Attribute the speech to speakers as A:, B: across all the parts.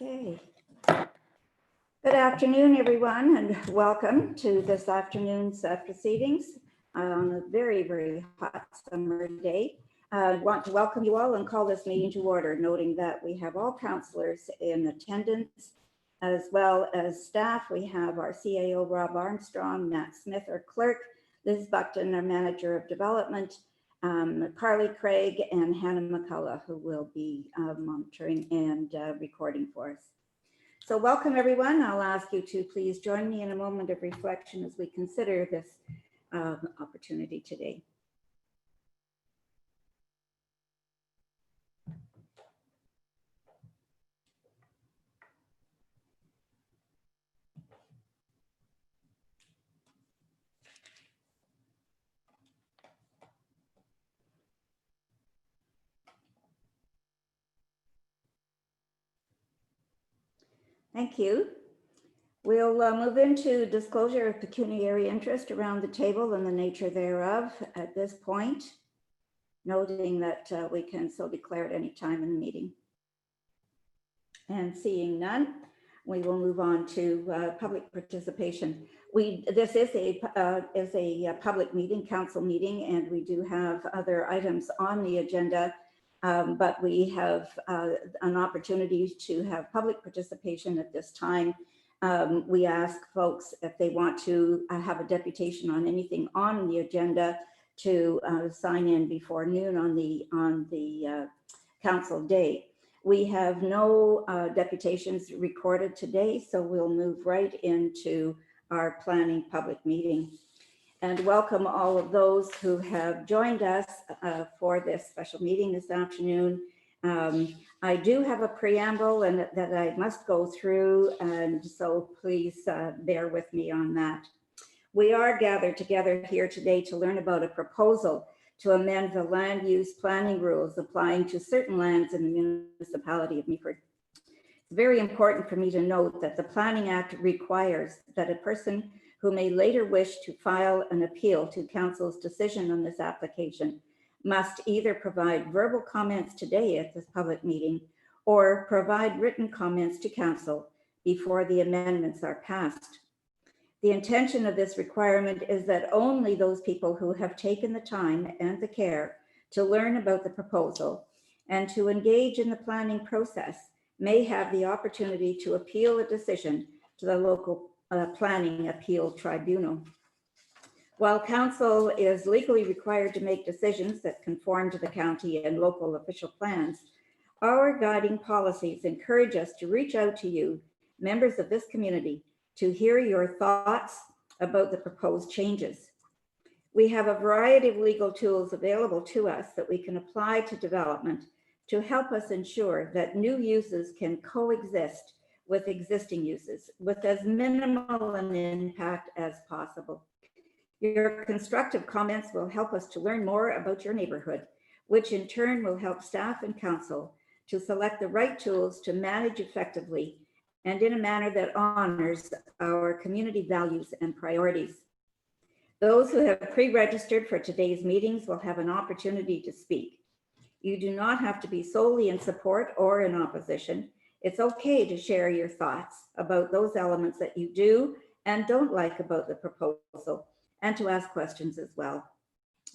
A: Okay. Good afternoon, everyone, and welcome to this afternoon's proceedings on a very, very hot summer day. I want to welcome you all and call this meeting to order, noting that we have all councillors in attendance, as well as staff. We have our CAO, Rob Armstrong, Matt Smith, our clerk, Liz Buckton, our manager of development, Carly Craig, and Hannah McCullough, who will be monitoring and recording for us. So welcome, everyone. I'll ask you to please join me in a moment of reflection as we consider this opportunity today. Thank you. We'll move into disclosure of pecuniary interest around the table and the nature thereof at this point, noting that we can so declare at any time in the meeting. And seeing none, we will move on to public participation. This is a public meeting, council meeting, and we do have other items on the agenda. But we have an opportunity to have public participation at this time. We ask folks if they want to have a deputation on anything on the agenda to sign in before noon on the council day. We have no deputations recorded today, so we'll move right into our planning public meeting. And welcome all of those who have joined us for this special meeting this afternoon. I do have a preamble and that I must go through, and so please bear with me on that. We are gathered together here today to learn about a proposal to amend the land use planning rules applying to certain lands in the municipality of Meaford. It's very important for me to note that the Planning Act requires that a person who may later wish to file an appeal to council's decision on this application must either provide verbal comments today at this public meeting or provide written comments to council before the amendments are passed. The intention of this requirement is that only those people who have taken the time and the care to learn about the proposal and to engage in the planning process may have the opportunity to appeal a decision to the local planning appeal tribunal. While council is legally required to make decisions that conform to the county and local official plans, our guiding policies encourage us to reach out to you, members of this community, to hear your thoughts about the proposed changes. We have a variety of legal tools available to us that we can apply to development to help us ensure that new uses can coexist with existing uses with as minimal an impact as possible. Your constructive comments will help us to learn more about your neighborhood, which in turn will help staff and council to select the right tools to manage effectively and in a manner that honors our community values and priorities. Those who have pre-registered for today's meetings will have an opportunity to speak. You do not have to be solely in support or in opposition. It's okay to share your thoughts about those elements that you do and don't like about the proposal, and to ask questions as well.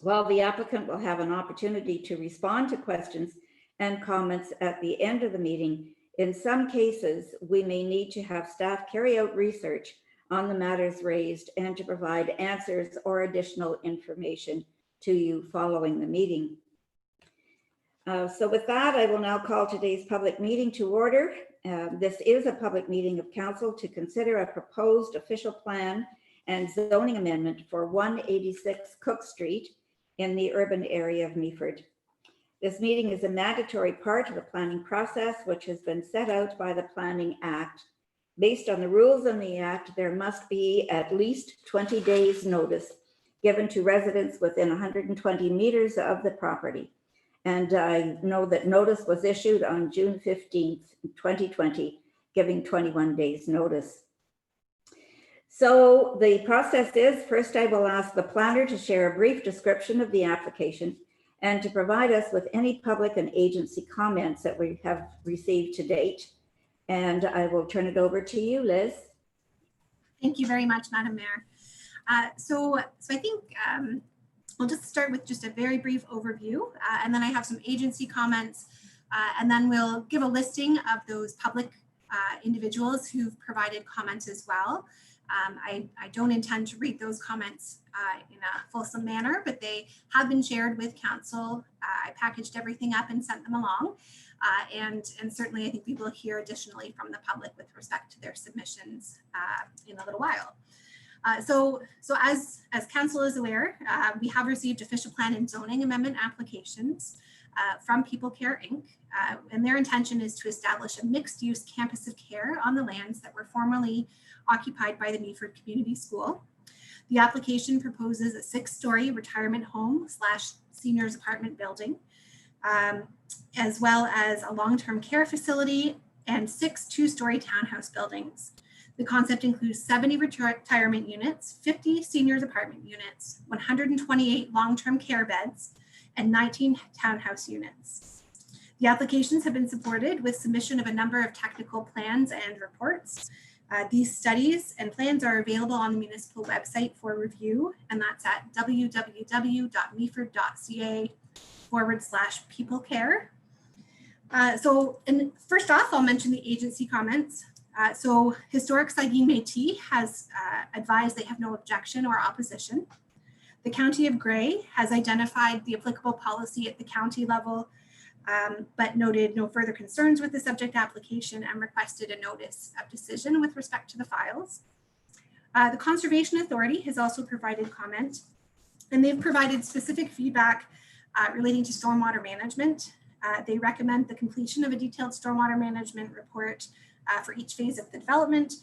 A: While the applicant will have an opportunity to respond to questions and comments at the end of the meeting, in some cases, we may need to have staff carry out research on the matters raised and to provide answers or additional information to you following the meeting. So with that, I will now call today's public meeting to order. This is a public meeting of council to consider a proposed official plan and zoning amendment for 186 Cook Street in the urban area of Meaford. This meeting is a mandatory part of the planning process, which has been set out by the Planning Act. Based on the rules in the Act, there must be at least 20 days notice given to residents within 120 meters of the property. And I know that notice was issued on June 15th, 2020, giving 21 days notice. So the process is, first I will ask the planner to share a brief description of the application and to provide us with any public and agency comments that we have received to date. And I will turn it over to you, Liz.
B: Thank you very much, Madam Mayor. So I think I'll just start with just a very brief overview, and then I have some agency comments, and then we'll give a listing of those public individuals who've provided comments as well. I don't intend to read those comments in a fulsome manner, but they have been shared with council. I packaged everything up and sent them along. And certainly I think we will hear additionally from the public with respect to their submissions in a little while. So as council is aware, we have received official plan and zoning amendment applications from People Care Inc. And their intention is to establish a mixed use campus of care on the lands that were formerly occupied by the Meaford Community School. The application proposes a 6-story retirement home / seniors apartment building, as well as a long-term care facility and 6 2-story townhouse buildings. The concept includes 70 retirement units, 50 seniors apartment units, 128 long-term care beds, and 19 townhouse units. The applications have been supported with submission of a number of technical plans and reports. These studies and plans are available on the municipal website for review, and that's at www.meaford.ca/peoplecare. And first off, I'll mention the agency comments. So Historic Saugeen Métis has advised they have no objection or opposition. The County of Grey has identified the applicable policy at the county level, but noted no further concerns with the subject application and requested a notice of decision with respect to the files. The Conservation Authority has also provided comment, and they've provided specific feedback relating to stormwater management. They recommend the completion of a detailed stormwater management report for each phase of the development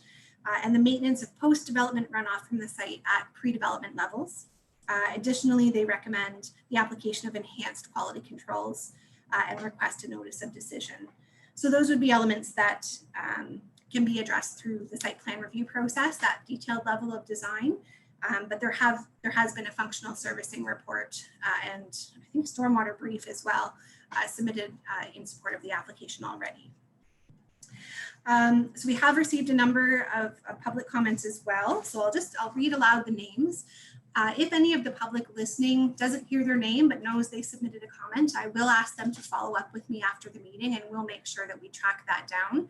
B: and the maintenance of post-development runoff from the site at pre-development levels. Additionally, they recommend the application of enhanced quality controls and request a notice of decision. So those would be elements that can be addressed through the site plan review process, that detailed level of design. But there has been a functional servicing report and I think stormwater brief as well submitted in support of the application already. So we have received a number of public comments as well. So I'll read aloud the names. If any of the public listening doesn't hear their name but knows they submitted a comment, I will ask them to follow up with me after the meeting and we'll make sure that we track that down.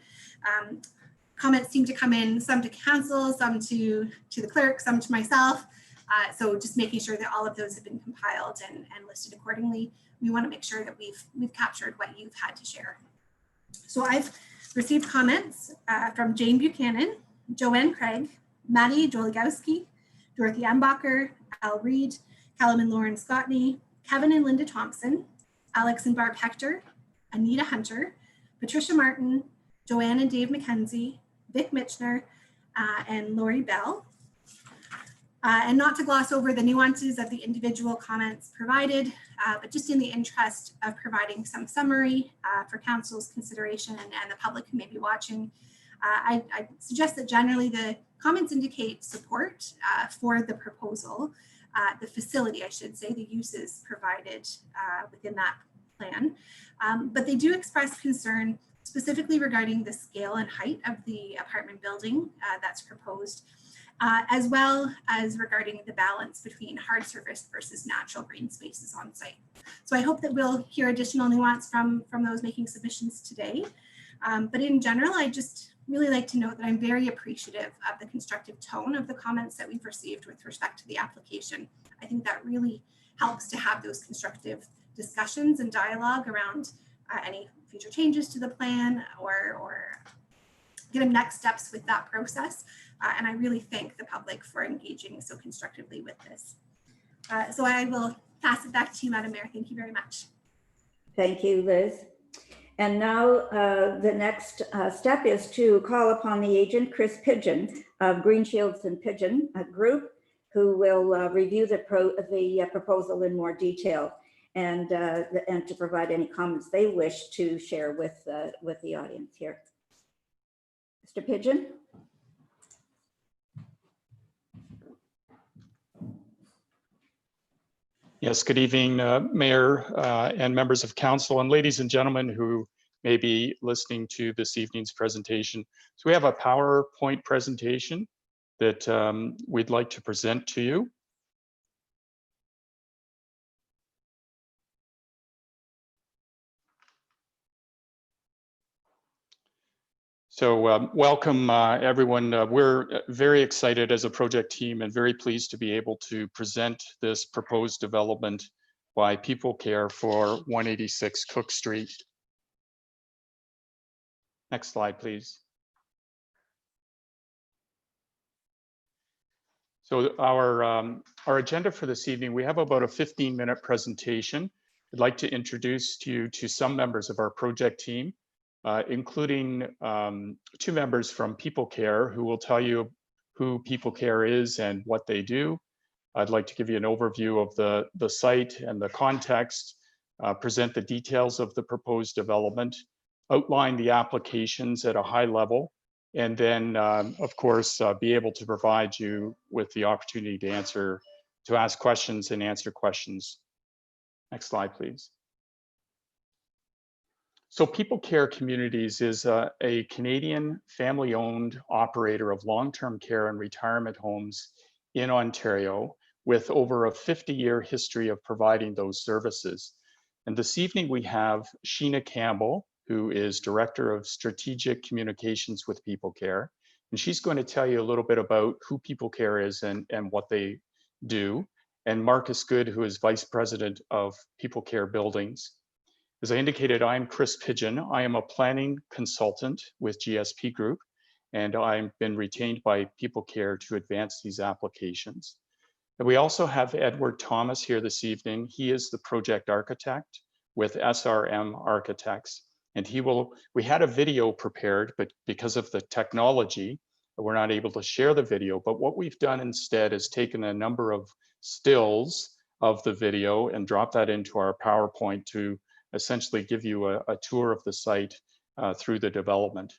B: Comments seem to come in, some to council, some to the clerk, some to myself. So just making sure that all of those have been compiled and listed accordingly. We want to make sure that we've captured what you've had to share. So I've received comments from Jane Buchanan, Joanne Craig, Maddie Dologowski, Dorothy Ambacher, Al Reed, Callum and Lauren Scottney, Kevin and Linda Thompson, Alex and Barb Hector, Anita Hunter, Patricia Martin, Joanne and Dave McKenzie, Vic Mitchner, and Lori Bell. And not to gloss over the nuances of the individual comments provided, but just in the interest of providing some summary for council's consideration and the public who may be watching, I suggest that generally the comments indicate support for the proposal, the facility, I should say, the uses provided within that plan, but they do express concern specifically regarding the scale and height of the apartment building that's proposed, as well as regarding the balance between hard surface versus natural green spaces on site. So I hope that we'll hear additional nuance from those making submissions today. But in general, I just really like to note that I'm very appreciative of the constructive tone of the comments that we've received with respect to the application. I think that really helps to have those constructive discussions and dialogue around any future changes to the plan or get them next steps with that process. And I really thank the public for engaging so constructively with this. So I will pass it back to you, Madam Mayor. Thank you very much.
A: Thank you, Liz. And now the next step is to call upon the agent, Chris Pigeon of Green Shields and Pigeon Group, who will review the proposal in more detail and to provide any comments they wish to share with the audience here. Mr. Pigeon.
C: Yes, good evening, Mayor and members of council, and ladies and gentlemen who may be listening to this evening's presentation. So we have a PowerPoint presentation that we'd like to present to you. So welcome everyone. We're very excited as a project team and very pleased to be able to present this proposed development by People Care for 186 Cook Street. Next slide, please. So our agenda for this evening, we have about a 15-minute presentation. I'd like to introduce you to some members of our project team, including 2 members from People Care who will tell you who People Care is and what they do. I'd like to give you an overview of the site and the context, present the details of the proposed development, outline the applications at a high level, and then, of course, be able to provide you with the opportunity to ask questions and answer questions. Next slide, please. So People Care Communities is a Canadian family-owned operator of long-term care and retirement homes in Ontario with over a 50-year history of providing those services. And this evening we have Sheena Campbell, who is Director of Strategic Communications with People Care. And she's going to tell you a little bit about who People Care is and what they do. And Marcus Good, who is Vice President of People Care Buildings. As I indicated, I'm Chris Pigeon. I am a planning consultant with GSP Group, and I've been retained by People Care to advance these applications. And we also have Edward Thomas here this evening. He is the project architect with SRM Architects. And we had a video prepared, but because of the technology, we're not able to share the video. But what we've done instead is taken a number of stills of the video and dropped that into our PowerPoint to essentially give you a tour of the site through the development.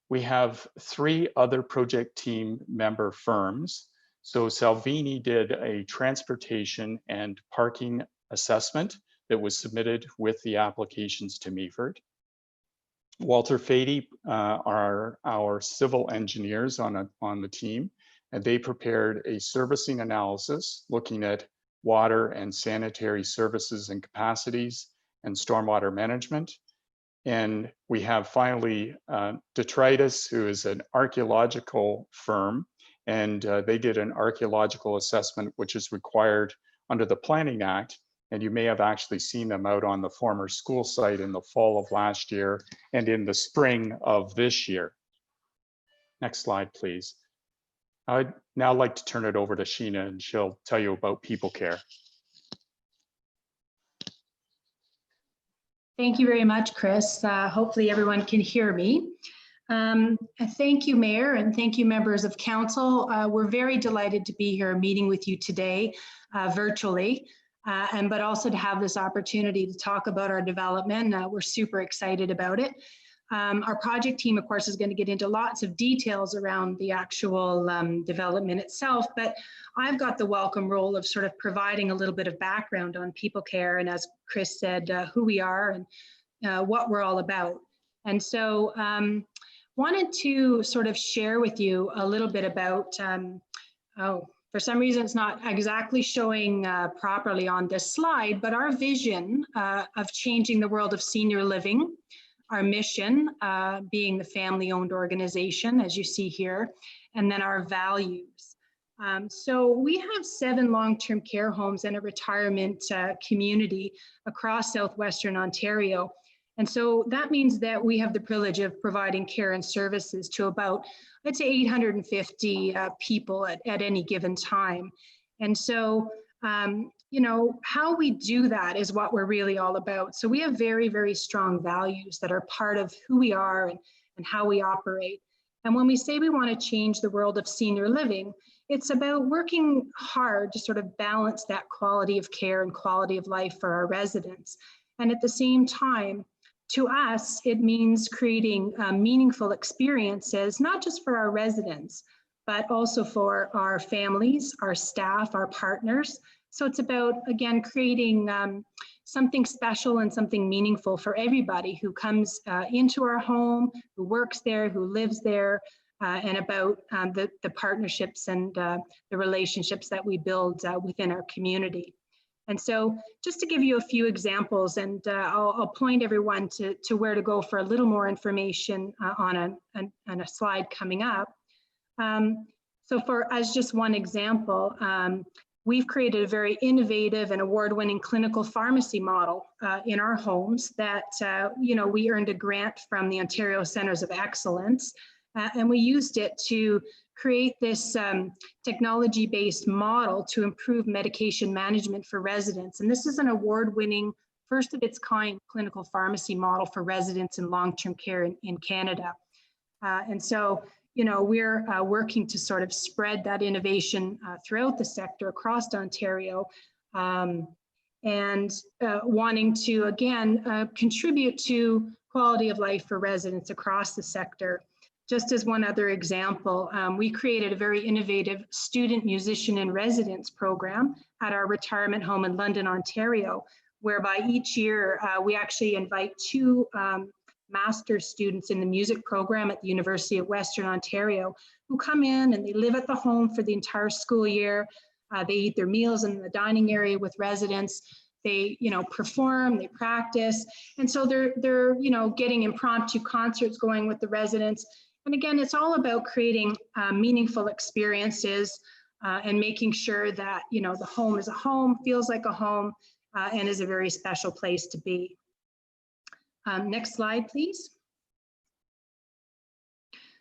C: We have 3 other project team member firms. So Salvini did a transportation and parking assessment that was submitted with the applications to Meaford. Walter Fady are our civil engineers on the team, and they prepared a servicing analysis looking at water and sanitary services and capacities and stormwater management. And we have finally Detritus, who is an archaeological firm, and they did an archaeological assessment, which is required under the Planning Act. And you may have actually seen them out on the former school site in the fall of last year and in the spring of this year. Next slide, please. I'd now like to turn it over to Sheena, and she'll tell you about People Care.
D: Thank you very much, Chris. Hopefully everyone can hear me. Thank you, Mayor, and thank you, members of council. We're very delighted to be here meeting with you today virtually, but also to have this opportunity to talk about our development. We're super excited about it. Our project team, of course, is going to get into lots of details around the actual development itself, but I've got the welcome role of sort of providing a little bit of background on People Care, and as Chris said, who we are and what we're all about. And so wanted to sort of share with you a little bit about, for some reason it's not exactly showing properly on this slide, but our vision of changing the world of senior living. Our mission being the family-owned organization, as you see here, and then our values. So we have 7 long-term care homes and a retirement community across southwestern Ontario. And so that means that we have the privilege of providing care and services to about, I'd say 850 people at any given time. And so you know, how we do that is what we're really all about. So we have very, very strong values that are part of who we are and how we operate. And when we say we want to change the world of senior living, it's about working hard to sort of balance that quality of care and quality of life for our residents. And at the same time, to us, it means creating meaningful experiences, not just for our residents, but also for our families, our staff, our partners. So it's about, again, creating something special and something meaningful for everybody who comes into our home, who works there, who lives there, and about the partnerships and the relationships that we build within our community. And so just to give you a few examples, and I'll point everyone to where to go for a little more information on a slide coming up. So as just one example, we've created a very innovative and award-winning clinical pharmacy model in our homes that, we earned a grant from the Ontario Centres of Excellence, and we used it to create this technology-based model to improve medication management for residents. And this is an award-winning, first of its kind clinical pharmacy model for residents in long-term care in Canada. And so, we're working to sort of spread that innovation throughout the sector across Ontario, and wanting to, again, contribute to quality of life for residents across the sector. Just as one other example, we created a very innovative student musician in residence program at our retirement home in London, Ontario, whereby each year we actually invite 2 master's students in the music program at the University of Western Ontario who come in and they live at the home for the entire school year. They eat their meals in the dining area with residents. They, perform, they practice. And so they're getting impromptu concerts going with the residents. And again, it's all about creating meaningful experiences and making sure that, the home is a home, feels like a home, and is a very special place to be. Next slide, please.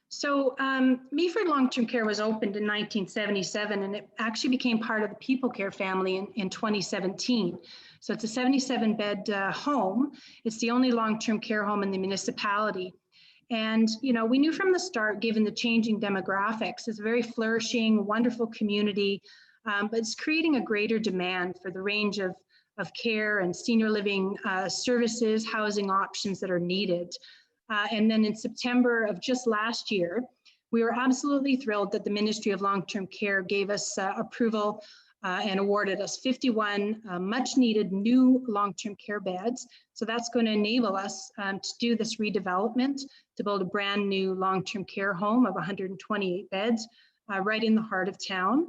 D: So Meaford Long-Term Care was opened in 1977, and it actually became part of the People Care family in 2017. So it's a 77-bed home. It's the only long-term care home in the municipality. And, we knew from the start, given the changing demographics, it's a very flourishing, wonderful community, but it's creating a greater demand for the range of care and senior living services, housing options that are needed. And then in September of just last year, we were absolutely thrilled that the Ministry of Long-Term Care gave us approval and awarded us 51 much needed new long-term care beds. So that's going to enable us to do this redevelopment, to build a brand new long-term care home of 128 beds right in the heart of town.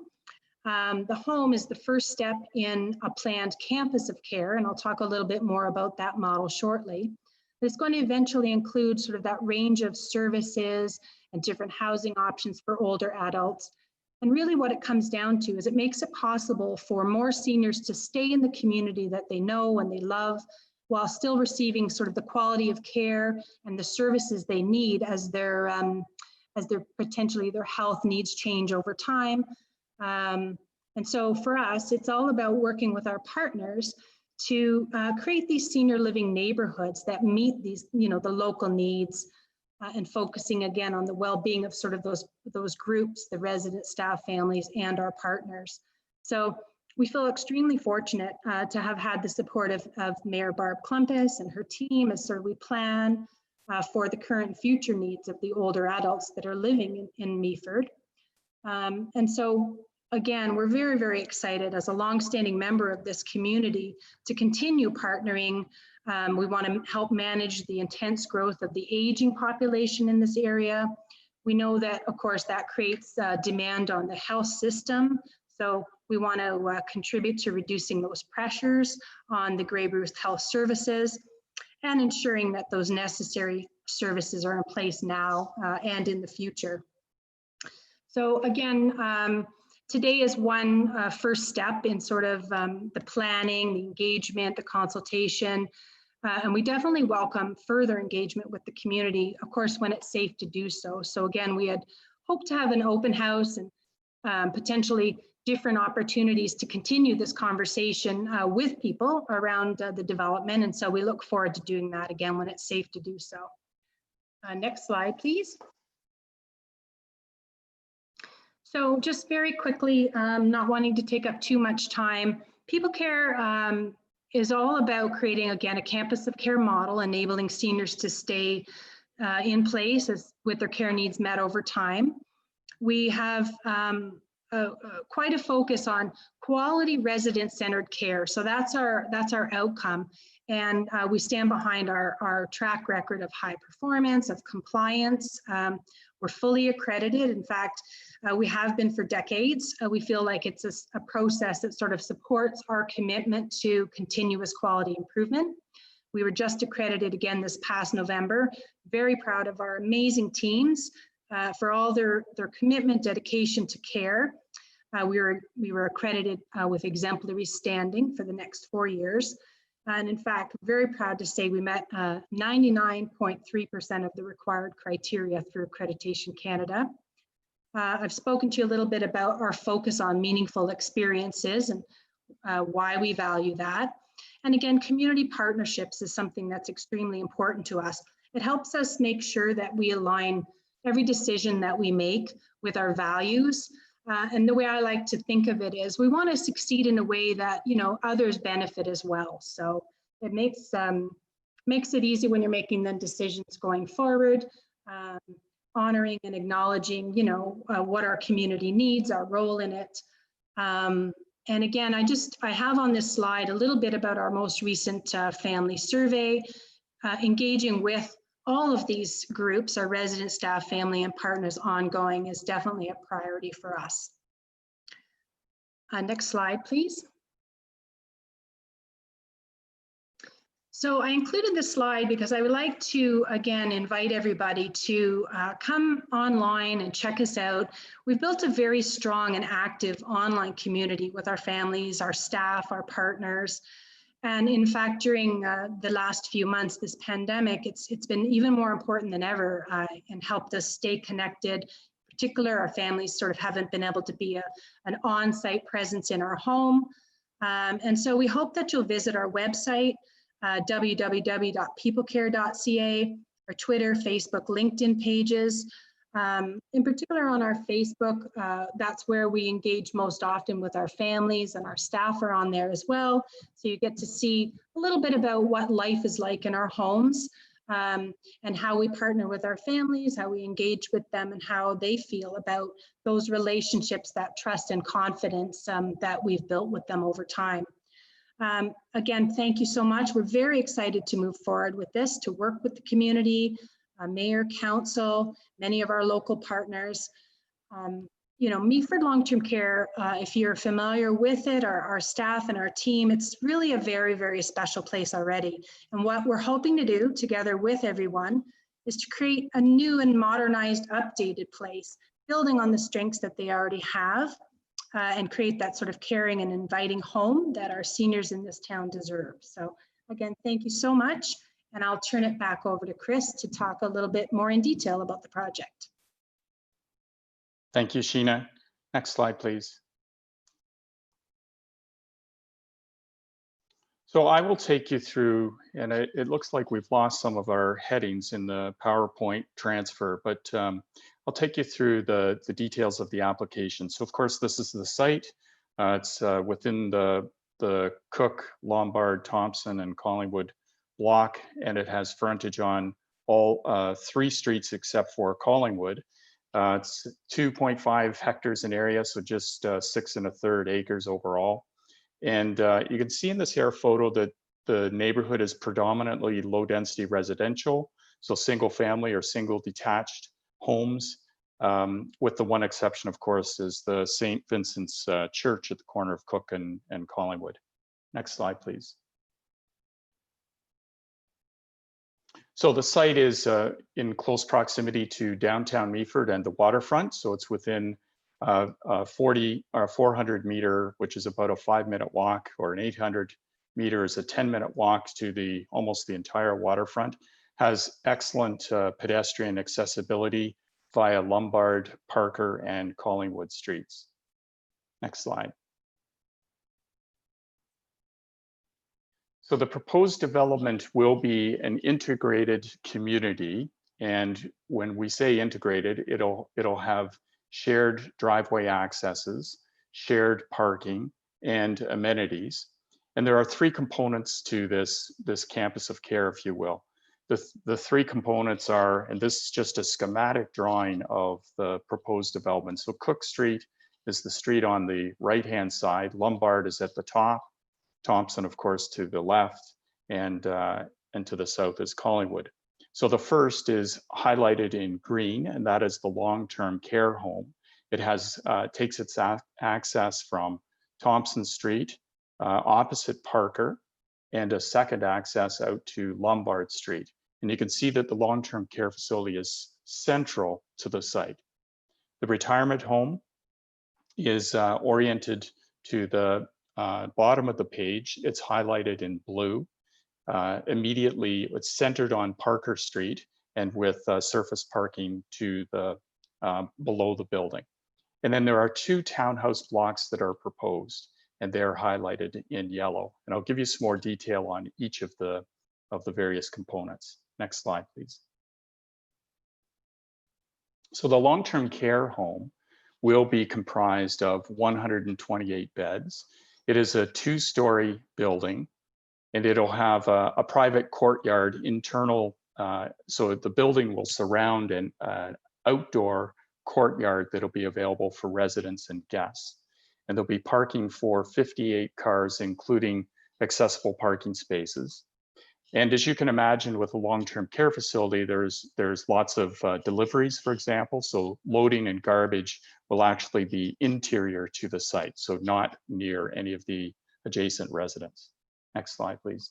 D: The home is the first step in a planned campus of care, and I'll talk a little bit more about that model shortly. But it's going to eventually include sort of that range of services and different housing options for older adults. And really what it comes down to is it makes it possible for more seniors to stay in the community that they know and they love, while still receiving sort of the quality of care and the services they need as their potentially their health needs change over time. And so for us, it's all about working with our partners to create these senior living neighborhoods that meet these, the local needs, and focusing again on the well-being of sort of those groups, the resident, staff, families, and our partners. So we feel extremely fortunate to have had the support of Mayor Barb Klumpus and her team as sort of we plan for the current and future needs of the older adults that are living in Meaford. And so again, we're very, very excited as a longstanding member of this community to continue partnering. We want to help manage the intense growth of the aging population in this area. We know that, of course, that creates demand on the health system. So we want to contribute to reducing those pressures on the Grey Bruce Health Services and ensuring that those necessary services are in place now and in the future. So again, today is one first step in sort of the planning, the engagement, the consultation, and we definitely welcome further engagement with the community, of course, when it's safe to do so. So again, we had hoped to have an open house and potentially different opportunities to continue this conversation with people around the development. And so we look forward to doing that again when it's safe to do so. Next slide, please. So just very quickly, not wanting to take up too much time, People Care is all about creating, again, a campus of care model, enabling seniors to stay in place with their care needs met over time. We have quite a focus on quality resident-centered care. So that's our outcome. And we stand behind our track record of high performance, of compliance. We're fully accredited. In fact, we have been for decades. We feel like it's a process that sort of supports our commitment to continuous quality improvement. We were just accredited again this past November. Very proud of our amazing teams for all their commitment, dedication to care. We were accredited with exemplary standing for the next 4 years. And in fact, very proud to say we met 99.3% of the required criteria through Accreditation Canada. I've spoken to you a little bit about our focus on meaningful experiences and why we value that. And again, community partnerships is something that's extremely important to us. It helps us make sure that we align every decision that we make with our values. And the way I like to think of it is we want to succeed in a way that, you know, others benefit as well. So it makes it easy when you're making the decisions going forward, honoring and acknowledging, you know, what our community needs, our role in it. And again, I have on this slide a little bit about our most recent family survey. Engaging with all of these groups, our resident, staff, family, and partners ongoing is definitely a priority for us. Next slide, please. So I included this slide because I would like to, again, invite everybody to come online and check us out. We've built a very strong and active online community with our families, our staff, our partners. And in fact, during the last few months, this pandemic, it's been even more important than ever and helped us stay connected. In particular, our families sort of haven't been able to be an on-site presence in our home. And so we hope that you'll visit our website, www.peoplecare.ca, our Twitter, Facebook, LinkedIn pages. In particular on our Facebook, that's where we engage most often with our families, and our staff are on there as well. So you get to see a little bit about what life is like in our homes and how we partner with our families, how we engage with them, and how they feel about those relationships, that trust and confidence that we've built with them over time. Again, thank you so much. We're very excited to move forward with this, to work with the community, mayor, council, many of our local partners. You know, Meaford Long-Term Care, if you're familiar with it, our staff and our team, it's really a very, very special place already. And what we're hoping to do together with everyone is to create a new and modernized, updated place, building on the strengths that they already have, and create that sort of caring and inviting home that our seniors in this town deserve. So again, thank you so much. And I'll turn it back over to Chris to talk a little bit more in detail about the project.
C: Thank you, Sheena. Next slide, please. So I will take you through, and it looks like we've lost some of our headings in the PowerPoint transfer, but I'll take you through the details of the application. So of course, this is the site. It's within the Cook, Lombard, Thompson, and Collingwood block, and it has frontage on all 3 streets except for Collingwood. It's 2.5 hectares in area, so just 6 1/3 acres overall. And you can see in this air photo that the neighborhood is predominantly low density residential, so single family or single detached homes, with the one exception, of course, is the St. Vincent's Church at the corner of Cook and Collingwood. Next slide, please. So the site is in close proximity to downtown Meaford and the waterfront. So it's within 400 meter, which is about a 5-minute walk, or an 800 meter is a 10-minute walk to almost the entire waterfront. Has excellent pedestrian accessibility via Lombard, Parker, and Collingwood streets. Next slide. So the proposed development will be an integrated community. And when we say integrated, it'll have shared driveway accesses, shared parking, and amenities. And there are 3 components to this campus of care, if you will. The 3 components are, and this is just a schematic drawing of the proposed development. So Cook Street is the street on the right-hand side. Lombard is at the top, Thompson, of course, to the left, and to the south is Collingwood. So the first is highlighted in green, and that is the long-term care home. It has takes its access from Thompson Street, opposite Parker, and a second access out to Lombard Street. And you can see that the long-term care facility is central to the site. The retirement home is oriented to the bottom of the page. It's highlighted in blue. Immediately, it's centered on Parker Street and with surface parking to the below the building. And then there are 2 townhouse blocks that are proposed, and they're highlighted in yellow. And I'll give you some more detail on each of the various components. Next slide, please. So the long-term care home will be comprised of 128 beds. It is a 2-story building, and it'll have a private courtyard internal. So the building will surround an outdoor courtyard that'll be available for residents and guests. And there'll be parking for 58 cars, including accessible parking spaces. And as you can imagine, with a long-term care facility, there's lots of deliveries, for example. So loading and garbage will actually be interior to the site, so not near any of the adjacent residents. Next slide, please.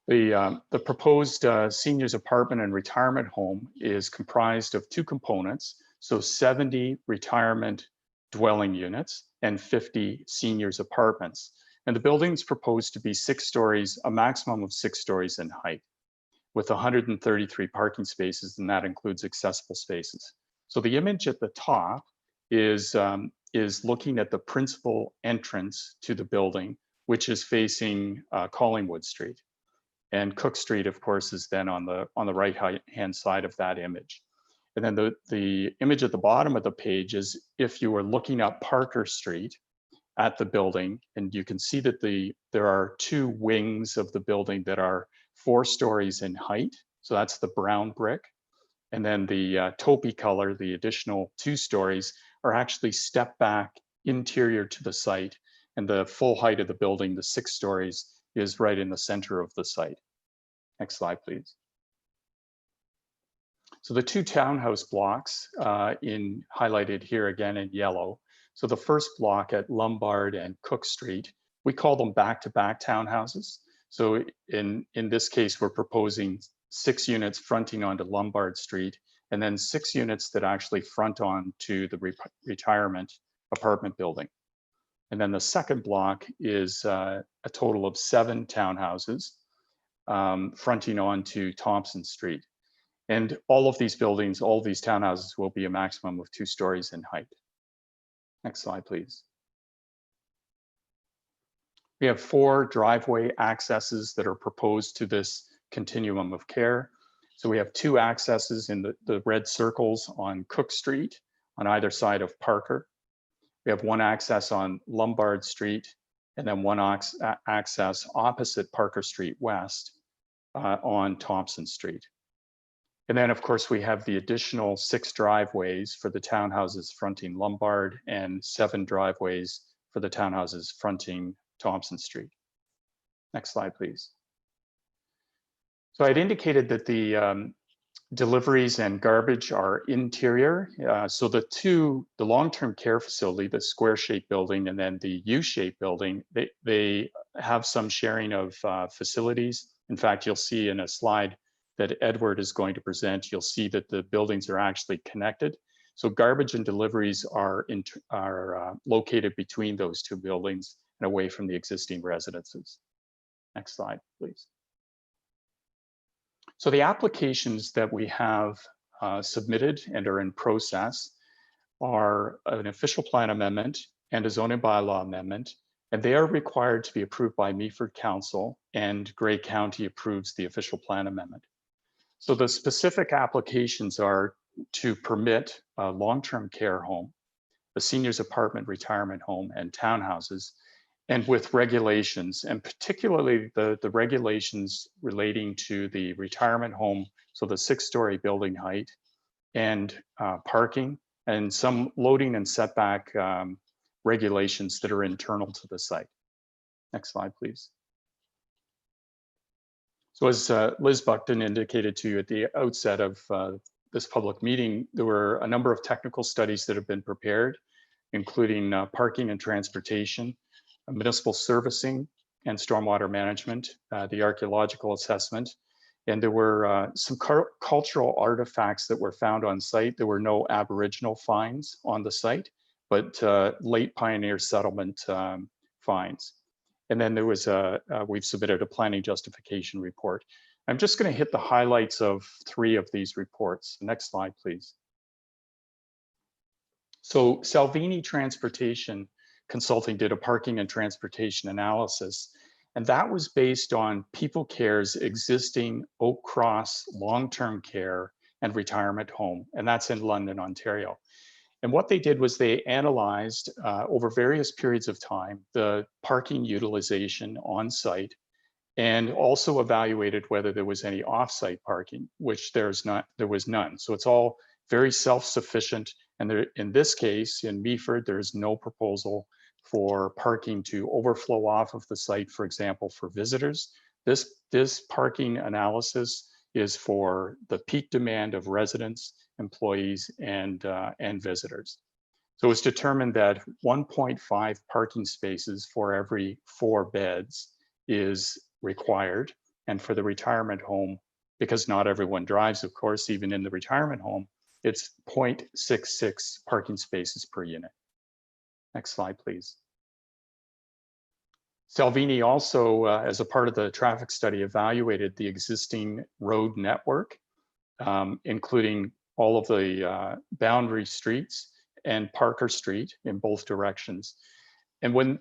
C: The proposed seniors apartment and retirement home is comprised of 2 components. So 70 retirement dwelling units and 50 seniors apartments. And the building is proposed to be 6 stories, a maximum of 6 stories in height, with 133 parking spaces, and that includes accessible spaces. So the image at the top is looking at the principal entrance to the building, which is facing Collingwood Street. And Cook Street, of course, is then on the right-hand side of that image. And then the image at the bottom of the page is if you were looking up Parker Street at the building, and you can see that there are 2 wings of the building that are 4 stories in height. So that's the brown brick. And then the taupey color, the additional 2 stories, are actually step back interior to the site. And the full height of the building, the 6 stories, is right in the center of the site. Next slide, please. So the 2 townhouse blocks highlighted here again in yellow. So the first block at Lombard and Cook Street, we call them back-to-back townhouses. So in this case, we're proposing 6 units fronting onto Lombard Street, and then 6 units that actually front on to the retirement apartment building. And then the second block is a total of 7 townhouses fronting on to Thompson Street. And all of these buildings, all of these townhouses will be a maximum of 2 stories in height. Next slide, please. We have 4 driveway accesses that are proposed to this continuum of care. So we have 2 accesses in the red circles on Cook Street on either side of Parker. We have 1 access on Lombard Street, and then 1 access opposite Parker Street West on Thompson Street. And then, of course, we have the additional 6 driveways for the townhouses fronting Lombard and 7 driveways for the townhouses fronting Thompson Street. Next slide, please. So I'd indicated that the deliveries and garbage are interior. So the long-term care facility, the square-shaped building, and then the U-shaped building, they have some sharing of facilities. In fact, you'll see in a slide that Edward is going to present, you'll see that the buildings are actually connected. So garbage and deliveries are located between those 2 buildings and away from the existing residences. Next slide, please. So the applications that we have submitted and are in process are an official plan amendment and a zoning bylaw amendment, and they are required to be approved by Meaford Council, and Grey County approves the official plan amendment. So the specific applications are to permit a long-term care home, a seniors apartment retirement home, and townhouses, and with regulations, and particularly the regulations relating to the retirement home, so the 6-story building height, and parking, and some loading and setback regulations that are internal to the site. Next slide, please. So as Liz Buckton indicated to you at the outset of this public meeting, there were a number of technical studies that have been prepared, including parking and transportation, municipal servicing and stormwater management, the archaeological assessment, and there were some cultural artifacts that were found on site. There were no Aboriginal finds on the site, but late pioneer settlement finds. And then there was we've submitted a planning justification report. I'm just going to hit the highlights of 3 of these reports. Next slide, please. So Salvini Transportation Consulting did a parking and transportation analysis, and that was based on People Care's existing Oak Cross long-term care and retirement home, and that's in London, Ontario. And what they did was they analyzed over various periods of time the parking utilization on site, and also evaluated whether there was any off-site parking, which there was none. So it's all very self-sufficient. And there, in this case, in Meaford, there's no proposal for parking to overflow off of the site, for example, for visitors. This parking analysis is for the peak demand of residents, employees, and visitors. So it's determined that 1.5 parking spaces for every 4 beds is required. And for the retirement home, because not everyone drives, of course, even in the retirement home, it's 0.66 parking spaces per unit. Next slide, please. Salvini also, as a part of the traffic study, evaluated the existing road network, including all of the boundary streets and Parker Street in both directions. And when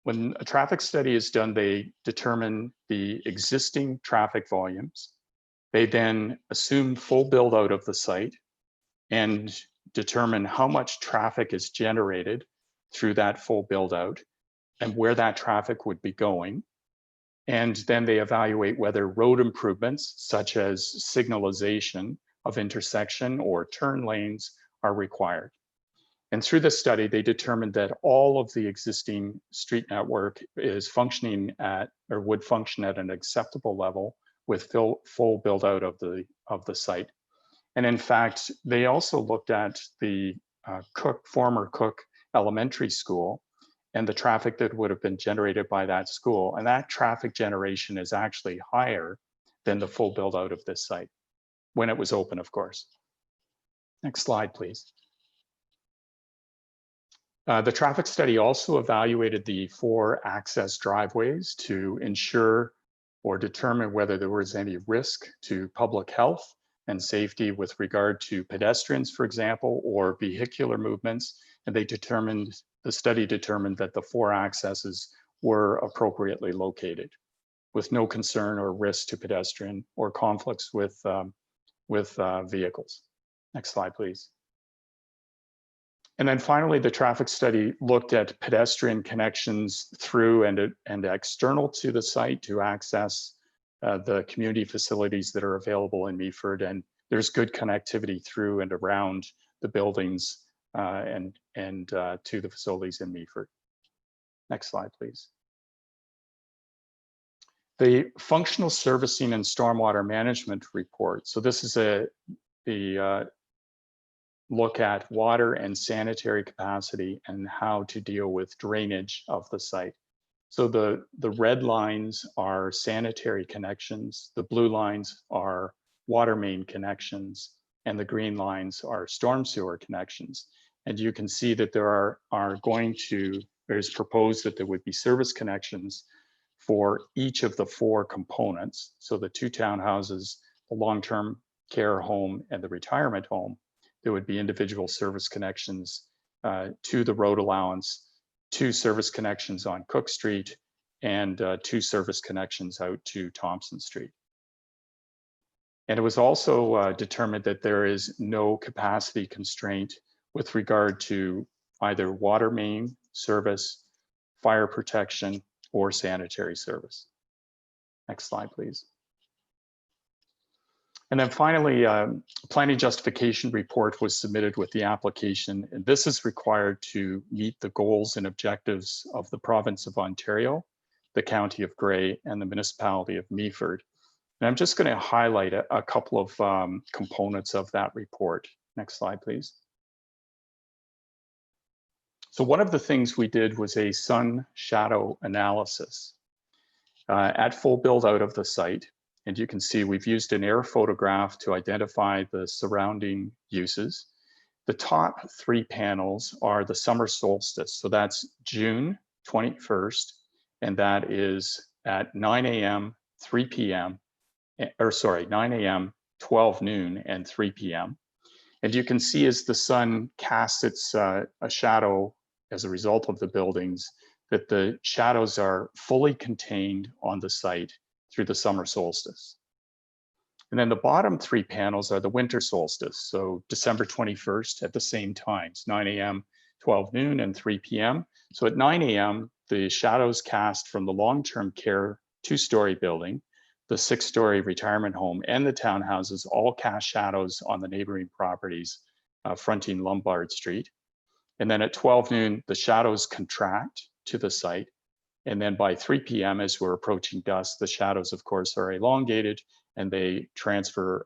C: a traffic study is done, they determine the existing traffic volumes. They then assume full build out of the site and determine how much traffic is generated through that full build out and where that traffic would be going. And then they evaluate whether road improvements, such as signalization of intersection or turn lanes, are required. And through this study, they determined that all of the existing street network is functioning at, or would function at, an acceptable level with full build out of the site. And in fact, they also looked at the former Cook Elementary School and the traffic that would have been generated by that school. And that traffic generation is actually higher than the full build out of this site when it was open, of course. Next slide, please. The traffic study also evaluated the 4 access driveways to ensure or determine whether there was any risk to public health and safety with regard to pedestrians, for example, or vehicular movements. And the study determined that the 4 accesses were appropriately located with no concern or risk to pedestrian or conflicts with vehicles. Next slide, please. And then finally, the traffic study looked at pedestrian connections through and external to the site to access the community facilities that are available in Meaford. And there's good connectivity through and around the buildings and to the facilities in Meaford. Next slide, please. The functional servicing and stormwater management report. So this is the look at water and sanitary capacity and how to deal with drainage of the site. So the red lines are sanitary connections, the blue lines are water main connections, and the green lines are storm sewer connections. And you can see that there is proposed that there would be service connections for each of the 4 components. So the 2 townhouses, the long-term care home, and the retirement home. There would be individual service connections to the road allowance, 2 service connections on Cook Street, and 2 service connections out to Thompson Street. And it was also determined that there is no capacity constraint with regard to either water main service, fire protection, or sanitary service. Next slide, please. And then finally, planning justification report was submitted with the application. And this is required to meet the goals and objectives of the province of Ontario, the county of Grey, and the municipality of Meaford. And I'm just going to highlight a couple of components of that report. Next slide, please. So one of the things we did was a sun shadow analysis at full build out of the site. And you can see we've used an air photograph to identify the surrounding uses. The top 3 panels are the summer solstice. So that's June 21st, and that is at 9 a.m., 3 p.m., or sorry, 9 a.m., 12 noon, and 3 p.m. And you can see as the sun casts its a shadow as a result of the buildings, that the shadows are fully contained on the site through the summer solstice. And then the bottom 3 panels are the winter solstice. So December 21st at the same times, 9 a.m., 12 noon, and 3 p.m. So at 9 a.m., the shadows cast from the long-term care 2-story building, the 6-story retirement home, and the townhouses all cast shadows on the neighboring properties fronting Lombard Street. And then at 12 noon, the shadows contract to the site. And then by 3 p.m., as we're approaching dusk, the shadows, of course, are elongated and they transfer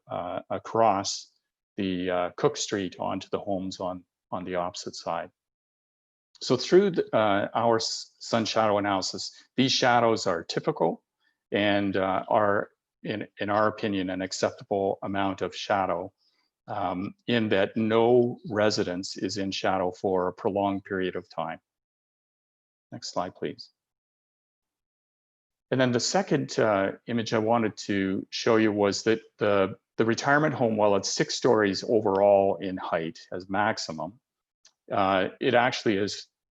C: across the Cook Street onto the homes on the opposite side. So through our sun shadow analysis, these shadows are typical and are, in our opinion, an acceptable amount of shadow in that no residence is in shadow for a prolonged period of time. Next slide, please. And then the second image I wanted to show you was that the retirement home, while it's 6 stories overall in height as maximum, it actually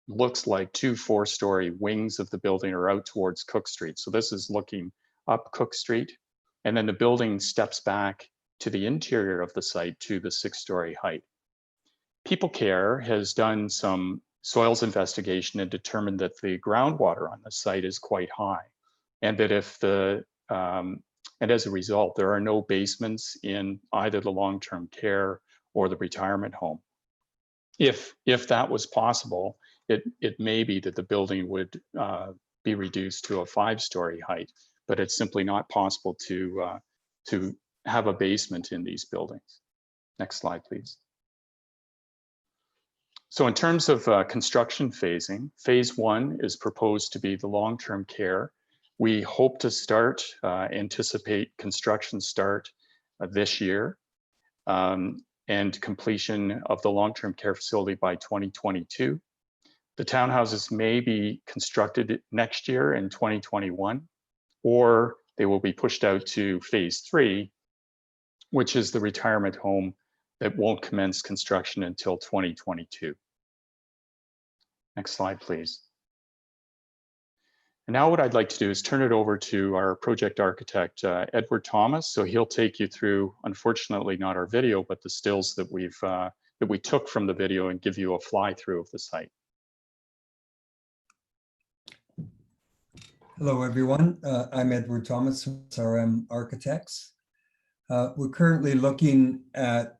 C: looks like 2 4-story wings of the building are out towards Cook Street. So this is looking up Cook Street, and then the building steps back to the interior of the site to the 6-story height. People Care has done some soils investigation and determined that the groundwater on the site is quite high, and that if and as a result, there are no basements in either the long-term care or the retirement home. If that was possible, it may be that the building would be reduced to a 5-story height, but it's simply not possible to have a basement in these buildings. Next slide, please. So in terms of construction phasing, phase 1 is proposed to be the long-term care. We hope to anticipate construction start this year and completion of the long-term care facility by 2022. The townhouses may be constructed next year in 2021, or they will be pushed out to phase 3, which is the retirement home that won't commence construction until 2022. Next slide, please. And now what I'd like to do is turn it over to our project architect, Edward Thomas. So he'll take you through, unfortunately not our video, but the stills that we took from the video and give you a fly through of the site.
E: Hello, everyone. I'm Edward Thomas, SRM Architects. We're currently looking at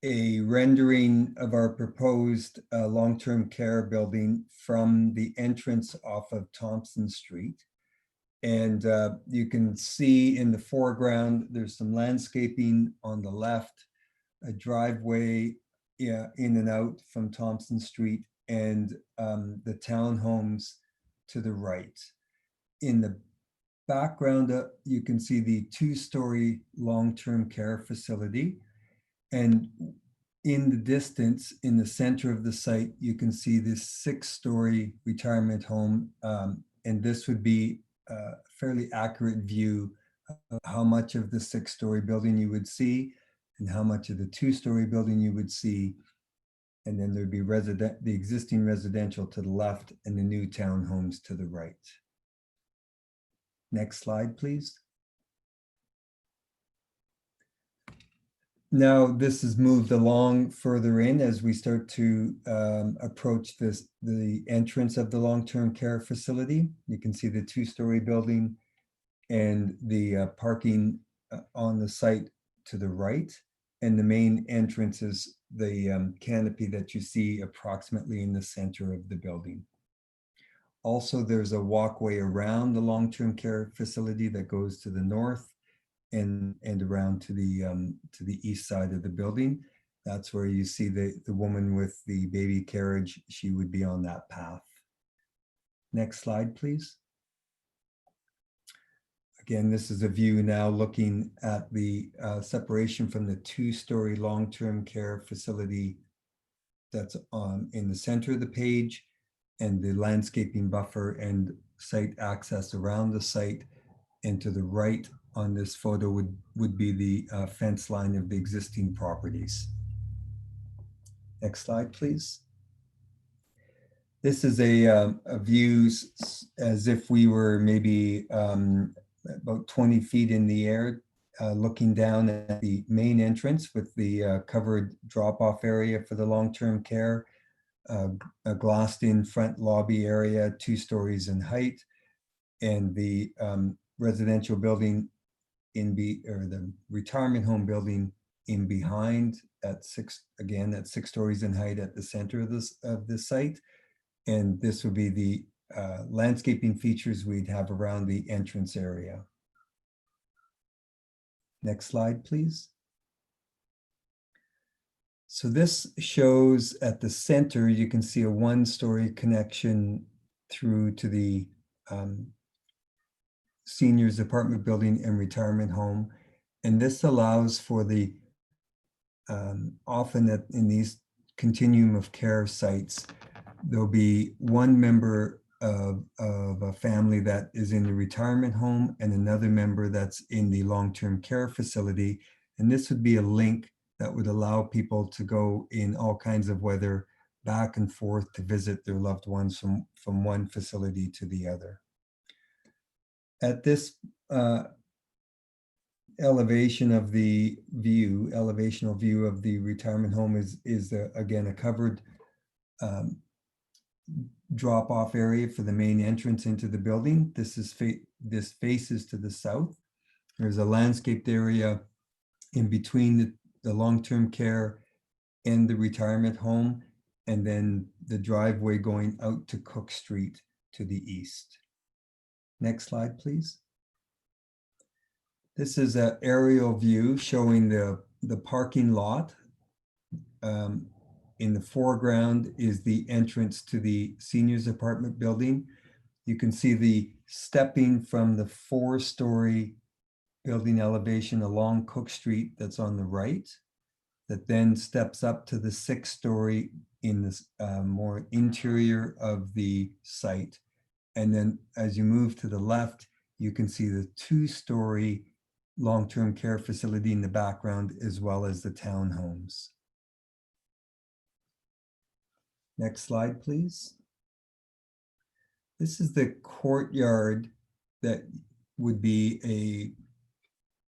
E: a rendering of our proposed long-term care building from the entrance off of Thompson Street. And you can see in the foreground, there's some landscaping on the left, a driveway in and out from Thompson Street, and the townhomes to the right. In the background, you can see the 2-story long-term care facility. And in the distance, in the center of the site, you can see this 6-story retirement home. And this would be a fairly accurate view of how much of the 6-story building you would see and how much of the 2-story building you would see. And then there'd be the existing residential to the left and the new townhomes to the right. Next slide, please. Now this has moved along further in as we start to approach the entrance of the long-term care facility. You can see the 2-story building and the parking on the site to the right. And the main entrance is the canopy that you see approximately in the center of the building. Also, there's a walkway around the long-term care facility that goes to the north and around to the east side of the building. That's where you see the woman with the baby carriage. She would be on that path. Next slide, please. Again, this is a view now looking at the separation from the two-story long-term care facility that's in the center of the page, and the landscaping buffer and site access around the site. And to the right on this photo would be the fence line of the existing properties. Next slide, please. This is a view as if we were maybe about 20 feet in the air, looking down at the main entrance with the covered drop-off area for the long-term care, a glassed-in front lobby area, 2 stories in height, and the residential building or the retirement home building in behind at 6 stories in height at the center of the site. And this would be the landscaping features we'd have around the entrance area. Next slide, please. So this shows at the center, you can see a 1-story connection through to the seniors apartment building and retirement home. And this allows for the, often in these continuum of care sites, there'll be one member of a family that is in the retirement home and another member that's in the long-term care facility. And this would be a link that would allow people to go in all kinds of weather back and forth to visit their loved ones from one facility to the other. At this elevational view of the retirement home is again a covered drop-off area for the main entrance into the building. This faces to the south. There's a landscaped area in between the long-term care and the retirement home, and then the driveway going out to Cook Street to the east. Next slide, please. This is an aerial view showing the parking lot. In the foreground is the entrance to the seniors apartment building. You can see the stepping from the 4-story building elevation along Cook Street that's on the right, that then steps up to the 6-story in this more interior of the site. And then as you move to the left, you can see the 2-story long-term care facility in the background, as well as the townhomes. Next slide, please. This is the courtyard that would be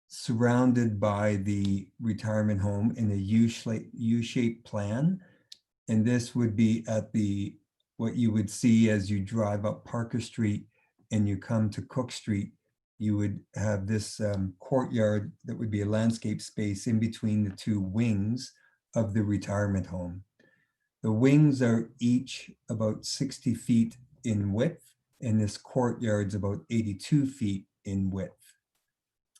E: surrounded by the retirement home in a U-shaped plan. And this would be at what you would see as you drive up Parker Street and you come to Cook Street. You would have this courtyard that would be a landscape space in between the 2 wings of the retirement home. The wings are each about 60 feet in width, and this courtyard's about 82 feet in width.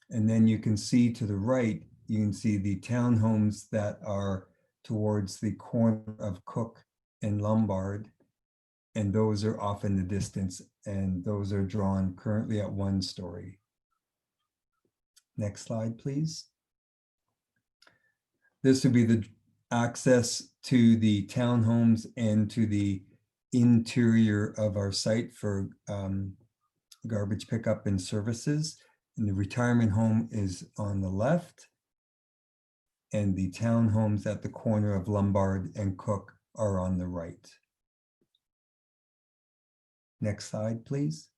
E: And then you can see to the right, you can see the townhomes that are towards the corner of Cook and Lombard. And those are off in the distance, and those are drawn currently at 1 story. Next slide, please. This would be the access to the townhomes and to the interior of our site for garbage pickup and services. And the retirement home is on the left, and the townhomes at the corner of Lombard and Cook are on the right. Next slide, please.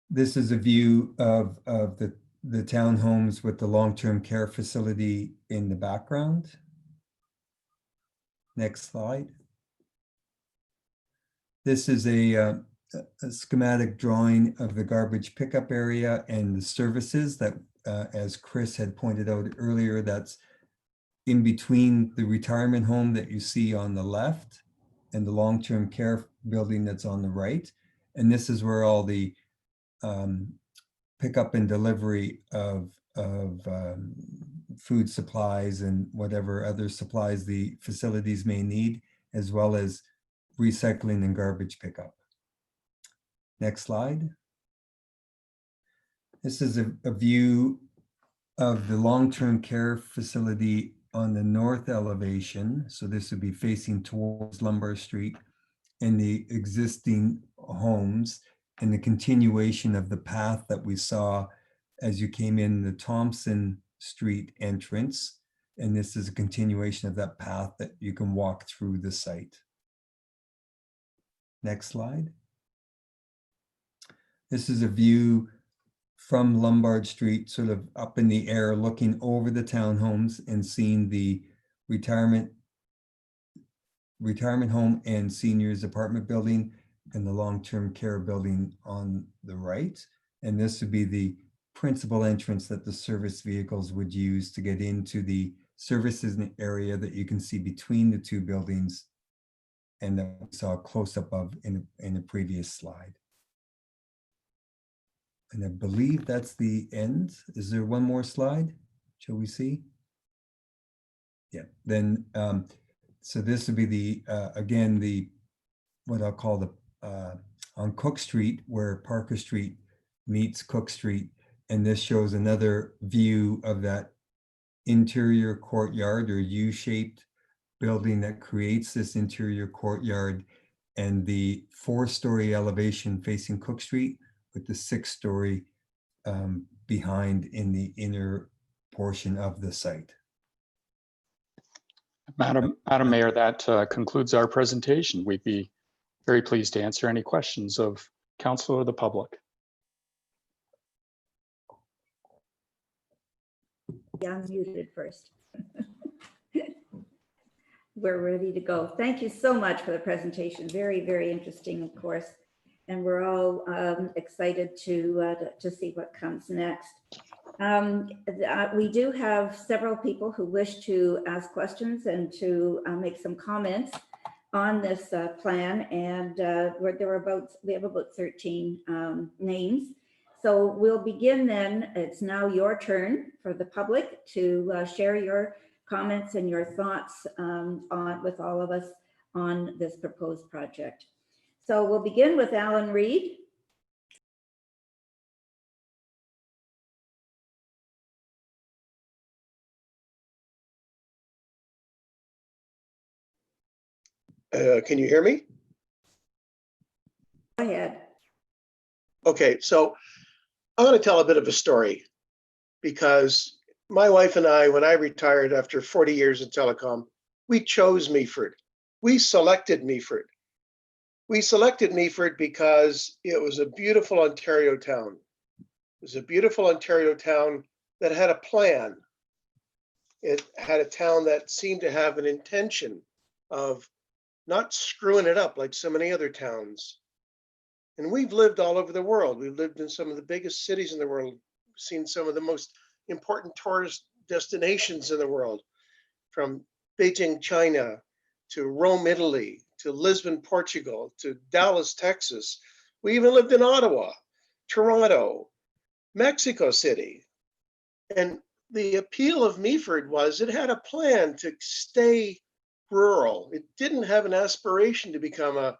E: This is a view of the townhomes with the long-term care facility in the background. Next slide. This is a a schematic drawing of the garbage pickup area and the services that, as Chris had pointed out earlier, that's in between the retirement home that you see on the left and the long-term care building that's on the right. And this is where all the pickup and delivery of food supplies and whatever other supplies the facilities may need, as well as recycling and garbage pickup. Next slide. This is a view of the long-term care facility on the north elevation. So this would be facing towards Lombard Street and the existing homes and the continuation of the path that we saw as you came in the Thompson Street entrance. And this is a continuation of that path that you can walk through the site. Next slide. This is a view from Lombard Street, sort of up in the air, looking over the townhomes and seeing the retirement home and seniors apartment building and the long-term care building on the right. And this would be the principal entrance that the service vehicles would use to get into the services area that you can see between the two buildings and that we saw a close-up of in a previous slide. And I believe that's the end. Is there one more slide? Shall we see? Yeah, then, so this would be the, again, the, what I'll call the, on Cook Street, where Parker Street meets Cook Street. And this shows another view of that interior courtyard or U-shaped building that creates this interior courtyard and the 4-story elevation facing Cook Street with the 6-story behind in the inner portion of the site.
C: Madam Mayor, that concludes our presentation. We'd be very pleased to answer any questions of council or the public.
A: Yeah, I'm muted first. We're ready to go. Thank you so much for the presentation. Very, very interesting, of course. And we're all excited to see what comes next. We do have several people who wish to ask questions and to make some comments on this plan. And we have about 13 names. So we'll begin then. It's now your turn for the public to share your comments and your thoughts with all of us on this proposed project. So we'll begin with Alan Reed.
F: Can you hear me?
A: Go ahead.
F: Okay, so I'm going to tell a bit of a story because my wife and I, when I retired after 40 years in telecom, we chose Meaford. We selected Meaford. We selected Meaford because it was a beautiful Ontario town. It was a beautiful Ontario town that had a plan. It had a town that seemed to have an intention of not screwing it up like so many other towns. And we've lived all over the world. We've lived in some of the biggest cities in the world, seen some of the most important tourist destinations in the world, from Beijing, China, to Rome, Italy, to Lisbon, Portugal, to Dallas, Texas. We even lived in Ottawa, Toronto, Mexico City. And the appeal of Meaford was it had a plan to stay rural. It didn't have an aspiration to become a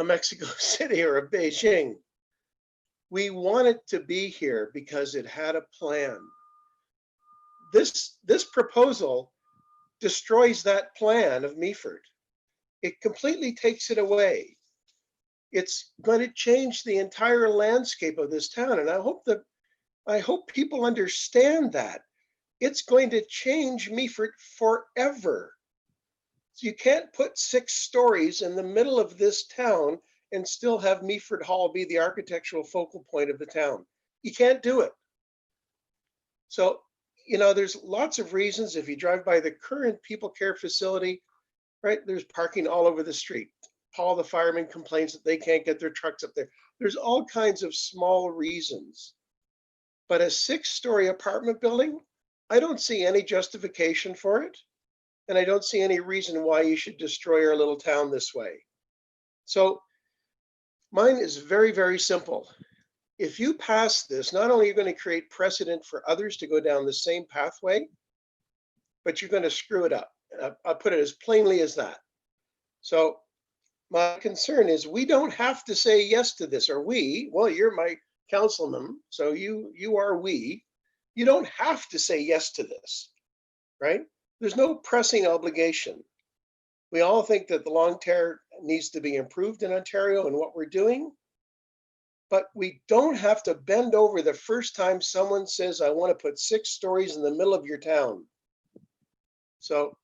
F: Mexico City or a Beijing. We wanted to be here because it had a plan. This proposal destroys that plan of Meaford. It completely takes it away. It's going to change the entire landscape of this town. And I hope people understand that. It's going to change Meaford forever. So you can't put 6 stories in the middle of this town and still have Meaford Hall be the architectural focal point of the town. You can't do it. So, you know, there's lots of reasons. If you drive by the current people care facility, right, there's parking all over the street. Paul the fireman complains that they can't get their trucks up there. There's all kinds of small reasons. But a 6-story apartment building, I don't see any justification for it. And I don't see any reason why you should destroy our little town this way. So mine is very, very simple. If you pass this, not only are you going to create precedent for others to go down the same pathway, but you're going to screw it up. I'll put it as plainly as that. So my concern is we don't have to say yes to this, or we, well, you're my councilman, so you are we. You don't have to say yes to this, right? There's no pressing obligation. We all think that the long term needs to be improved in Ontario and what we're doing, but we don't have to bend over the first time someone says, I want to put 6 stories in the middle of your town. So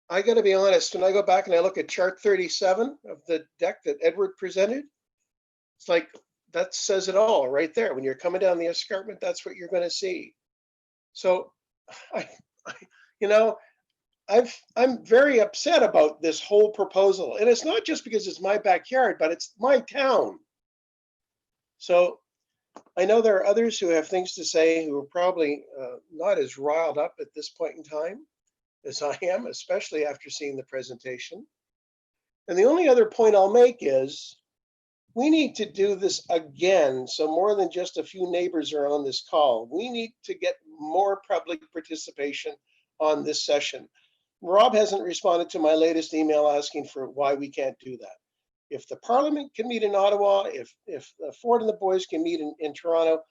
F: I got to be honest, when I go back and I look at chart 37 of the deck that Edward presented, it's like, that says it all right there. When you're coming down the escarpment, that's what you're going to see. So I'm very upset about this whole proposal. And it's not just because it's my backyard, but it's my town. So I know there are others who have things to say who are probably not as riled up at this point in time as I am, especially after seeing the presentation. And the only other point I'll make is we need to do this again. So more than just a few neighbors are on this call. We need to get more public participation on this session. Rob hasn't responded to my latest email asking for why we can't do that. If the Parliament can meet in Ottawa, if Ford and the boys can meet in Toronto,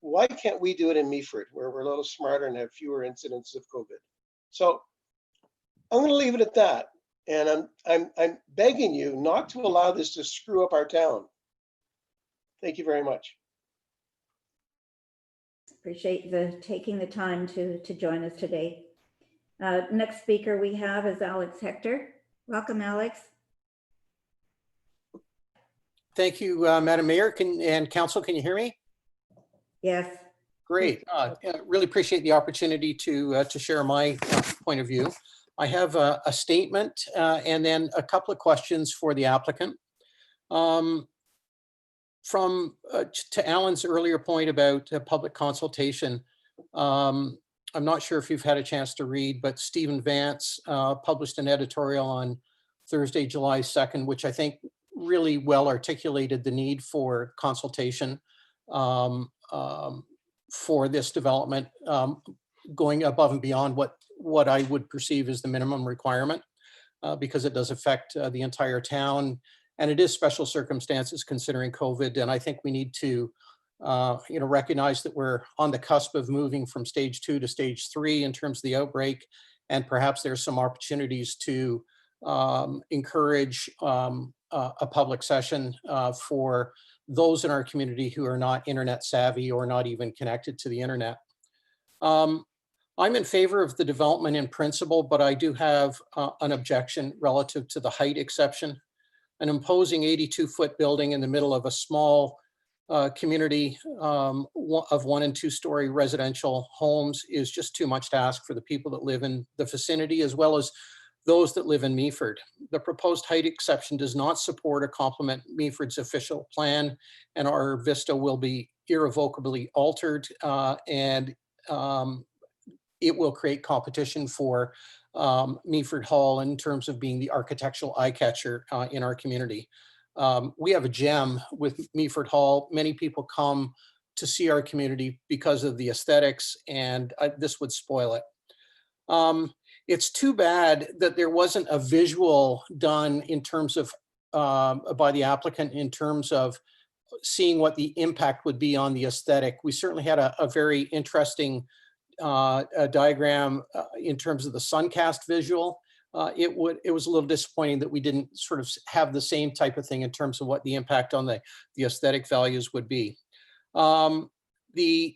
F: why can't we do it in Meaford, where we're a little smarter and have fewer incidents of COVID? So I'm going to leave it at that. And I'm begging you not to allow this to screw up our town. Thank you very much.
A: Appreciate taking the time to join us today. Next speaker we have is Alex Hector. Welcome, Alex.
G: Thank you, Madam Mayor and Council. Can you hear me?
A: Yes.
G: Great. Really appreciate the opportunity to share my point of view. I have a statement and then a couple of questions for the applicant. To Alan's earlier point about public consultation, I'm not sure if you've had a chance to read, but Stephen Vance published an editorial on Thursday, July 2nd, which I think really well articulated the need for consultation for this development, going above and beyond what I would perceive as the minimum requirement, because it does affect the entire town, and it is special circumstances considering COVID. And I think we need to recognize that we're on the cusp of moving from stage 2 to stage 3 in terms of the outbreak, and perhaps there's some opportunities to encourage a public session for those in our community who are not internet savvy or not even connected to the internet. I'm in favor of the development in principle, but I do have an objection relative to the height exception. An imposing 82-foot building in the middle of a small community of 1- and 2-story residential homes is just too much to ask for the people that live in the vicinity, as well as those that live in Meaford. The proposed height exception does not support or complement Meaford's official plan, and our vista will be irrevocably altered, and it will create competition for Meaford Hall in terms of being the architectural eye catcher in our community. We have a gem with Meaford Hall. Many people come to see our community because of the aesthetics, and this would spoil it. It's too bad that there wasn't a visual done in terms of, by the applicant, in terms of seeing what the impact would be on the aesthetic. We certainly had a very interesting diagram in terms of the Suncast visual. It was a little disappointing that we didn't sort of have the same type of thing in terms of what the impact on the aesthetic values would be. The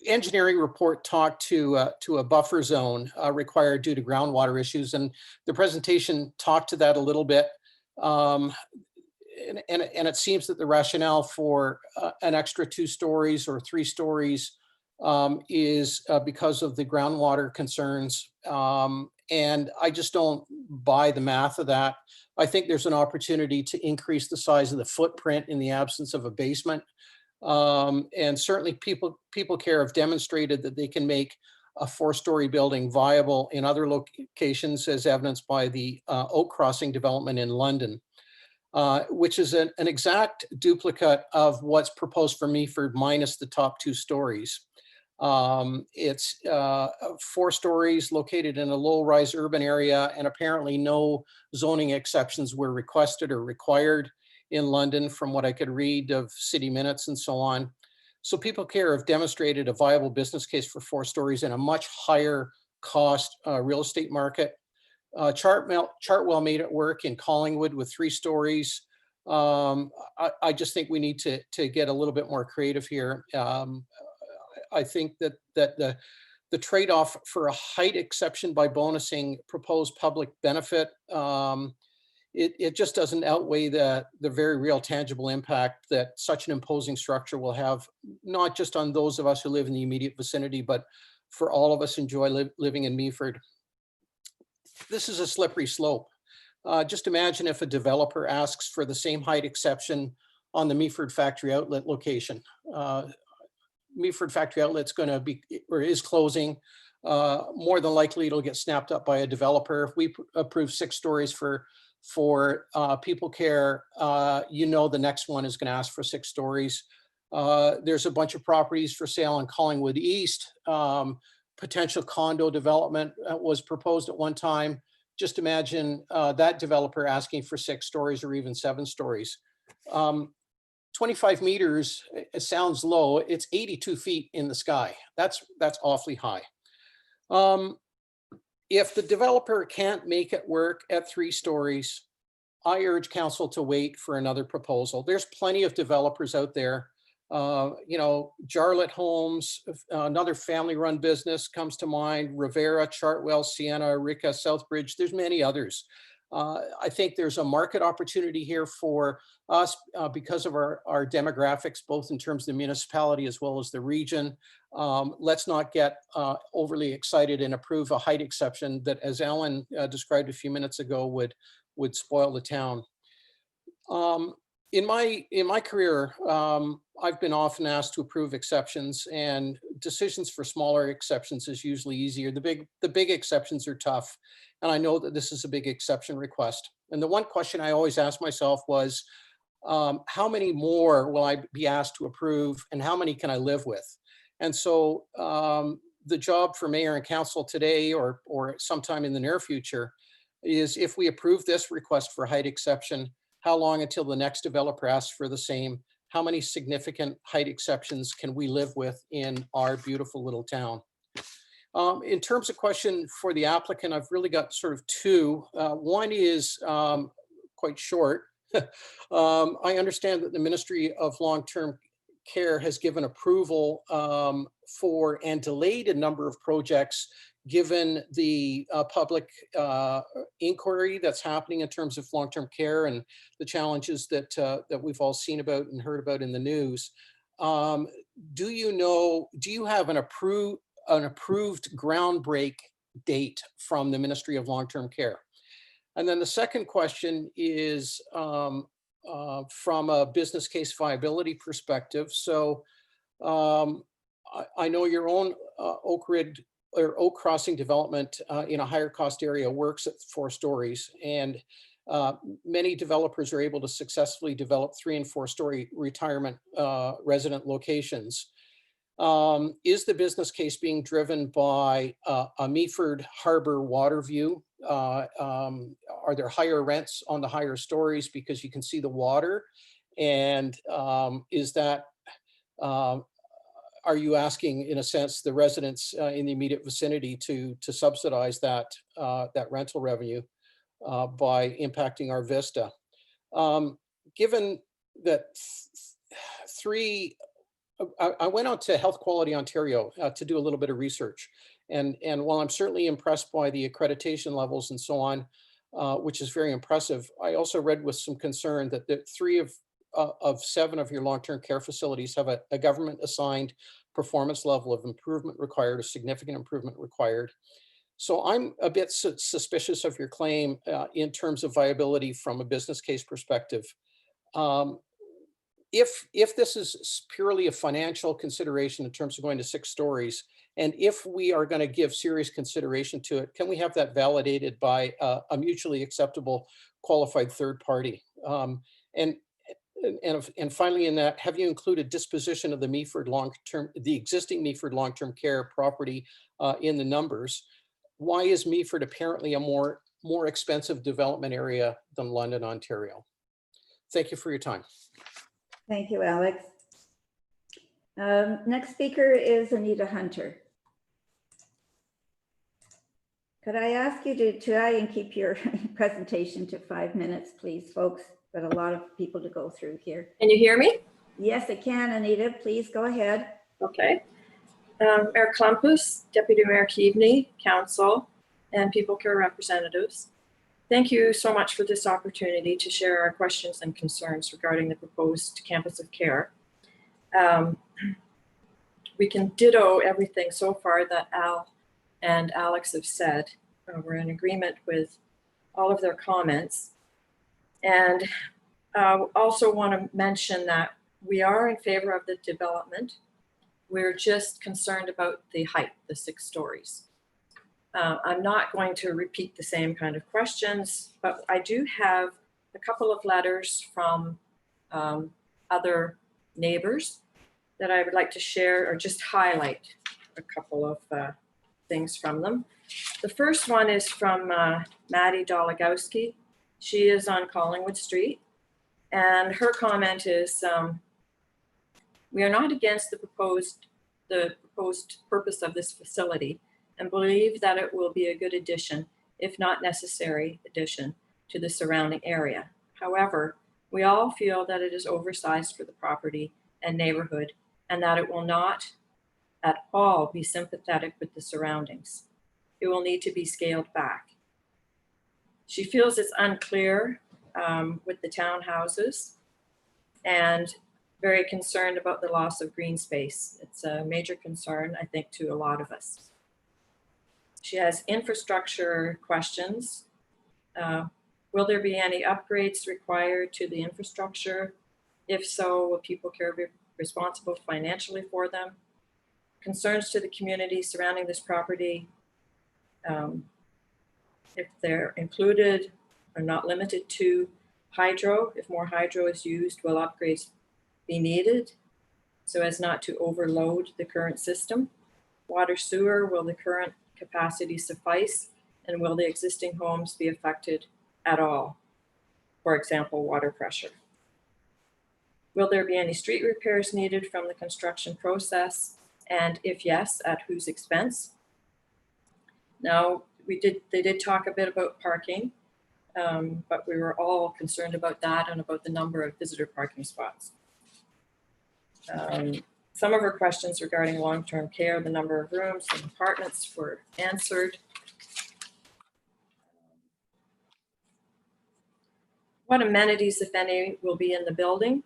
G: engineering report talked to a buffer zone required due to groundwater issues, and the presentation talked to that a little bit. And it seems that the rationale for an extra 2 stories or 3 stories is because of the groundwater concerns. And I just don't buy the math of that. I think there's an opportunity to increase the size of the footprint in the absence of a basement. And certainly people care have demonstrated that they can make a 4-story building viable in other locations, as evidenced by the Oak Crossing development in London, which is an exact duplicate of what's proposed for Meaford minus the top 2 stories. It's 4 stories located in a low-rise urban area, and apparently no zoning exceptions were requested or required in London from what I could read of city minutes and so on. So People Care have demonstrated a viable business case for 4 stories in a much higher cost real estate market. Chartwell made it work in Collingwood with 3 stories. I just think we need to get a little bit more creative here. I think that the trade-off for a height exception by bonusing proposed public benefit, it just doesn't outweigh the very real tangible impact that such an imposing structure will have, not just on those of us who live in the immediate vicinity, but for all of us living in Meaford. This is a slippery slope. Just imagine if a developer asks for the same height exception on the Meaford Factory Outlet location. Meaford Factory Outlet's going to be, or is closing. More than likely it'll get snapped up by a developer. If we approve 6 stories for People Care, the next one is going to ask for 6 stories. There's a bunch of properties for sale in Collingwood East. Potential condo development was proposed at one time. Just imagine that developer asking for 6 stories or even 7 stories. 25 meters, it sounds low. It's 82 feet in the sky. That's awfully high. If the developer can't make it work at 3 stories, I urge council to wait for another proposal. There's plenty of developers out there. Jarlett Homes, another family-run business comes to mind, Rivera, Chartwell, Sienna, Rica, Southbridge. There's many others. I think there's a market opportunity here for us because of our demographics, both in terms of the municipality as well as the region. Let's not get overly excited and approve a height exception that, as Alan described a few minutes ago, would spoil the town. In my career, I've been often asked to approve exceptions, and decisions for smaller exceptions is usually easier. The big exceptions are tough, and I know that this is a big exception request. And the one question I always asked myself was, how many more will I be asked to approve, and how many can I live with? And so the job for mayor and council today, or sometime in the near future, is if we approve this request for height exception, how long until the next developer asks for the same? How many significant height exceptions can we live with in our beautiful little town? In terms of question for the applicant, I've really got sort of 2. One is quite short. I understand that the Ministry of Long-Term Care has given approval for and delayed a number of projects given the public inquiry that's happening in terms of long-term care and the challenges that we've all seen about and heard about in the news. Do you have an approved groundbreak date from the Ministry of Long-Term Care? And then the second question is from a business case viability perspective. So I know your own Oak Crossing development in a higher cost area works at 4 stories, and many developers are able to successfully develop 3- and 4-story retirement resident locations. Is the business case being driven by a Meaford Harbor water view? Are there higher rents on the higher stories because you can see the water? And is that are you asking, in a sense, the residents in the immediate vicinity to subsidize that rental revenue by impacting our vista? Given that I went out to Health Quality Ontario to do a little bit of research, and while I'm certainly impressed by the accreditation levels and so on, which is very impressive, I also read with some concern that 3 of 7 of your long-term care facilities have a government assigned performance level of improvement required, a significant improvement required. So I'm a bit suspicious of your claim in terms of viability from a business case perspective. Um, if this is purely a financial consideration in terms of going to 6 stories, and if we are going to give serious consideration to it, can we have that validated by a mutually acceptable qualified third party? And finally, in that, have you included disposition of the the existing Meaford long-term care property in the numbers? Why is Meaford apparently a more expensive development area than London, Ontario? Thank you for your time.
A: Thank you, Alex. Next speaker is Anita Hunter. Could I ask you to try and keep your presentation to 5 minutes, please, folks? Got a lot of people to go through here.
H: Can you hear me?
A: Yes, I can, Anita. Please go ahead.
H: Okay. Mayor Klumpus, Deputy Mayor Keaveney, Council, and People Care representatives. Thank you so much for this opportunity to share our questions and concerns regarding the proposed campus of care. We can ditto everything so far that Al and Alex have said. We're in agreement with all of their comments. And also want to mention that we are in favor of the development. We're just concerned about the height, the 6 stories. I'm not going to repeat the same kind of questions, but I do have a couple of letters from other neighbors that I would like to share or just highlight a couple of things from them. The first one is from Maddie Dolagowski. She is on Collingwood Street, and her comment is, we are not against the proposed purpose of this facility and believe that it will be a good addition, if not necessary addition, to the surrounding area. However, we all feel that it is oversized for the property and neighborhood, and that it will not at all be sympathetic with the surroundings. It will need to be scaled back. She feels it's unclear with the townhouses and very concerned about the loss of green space. It's a major concern, I think, to a lot of us. She has infrastructure questions. Will there be any upgrades required to the infrastructure? If so, will People Care be responsible financially for them? Concerns to the community surrounding this property, if they're included or not limited to hydro. If more hydro is used, will upgrades be needed so as not to overload the current system? Water sewer, will the current capacity suffice? And will the existing homes be affected at all? For example, water pressure. Will there be any street repairs needed from the construction process? And if yes, at whose expense? Now, they did talk a bit about parking, but we were all concerned about that and about the number of visitor parking spots. Some of her questions regarding long-term care, the number of rooms and apartments were answered. What amenities, if any, will be in the building?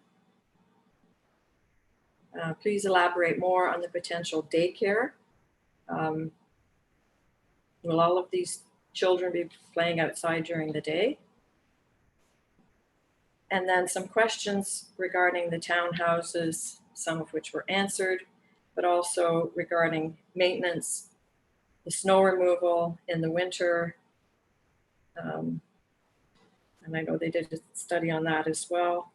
H: Please elaborate more on the potential daycare. Will all of these children be playing outside during the day? And then some questions regarding the townhouses, some of which were answered, but also regarding maintenance, the snow removal in the winter. And I know they did a study on that as well.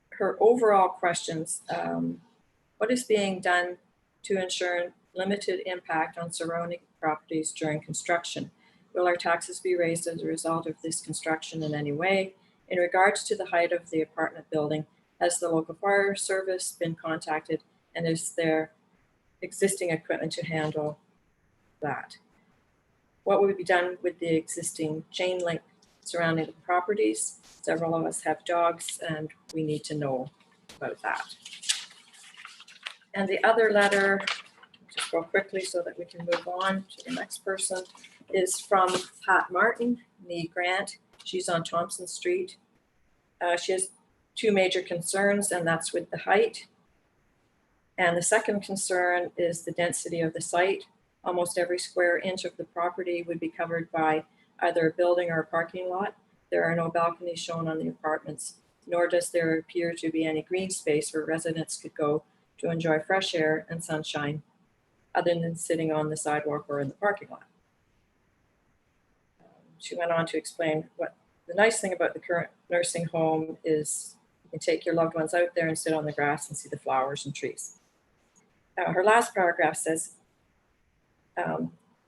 H: Her overall questions, what is being done to ensure limited impact on surrounding properties during construction? Will our taxes be raised as a result of this construction in any way? In regards to the height of the apartment building, has the local fire service been contacted, and is there existing equipment to handle that? What would be done with the existing chain link surrounding the properties? Several of us have dogs, and we need to know about that. And the other letter, just go quickly so that we can move on to the next person, is from Pat Martin, Nee Grant. She's on Thompson Street. She has 2 major concerns, and that's with the height. And the second concern is the density of the site. Almost every square inch of the property would be covered by either a building or a parking lot. There are no balconies shown on the apartments, nor does there appear to be any green space where residents could go to enjoy fresh air and sunshine, other than sitting on the sidewalk or in the parking lot. She went on to explain what the nice thing about the current nursing home is you can take your loved ones out there and sit on the grass and see the flowers and trees. Her last paragraph says,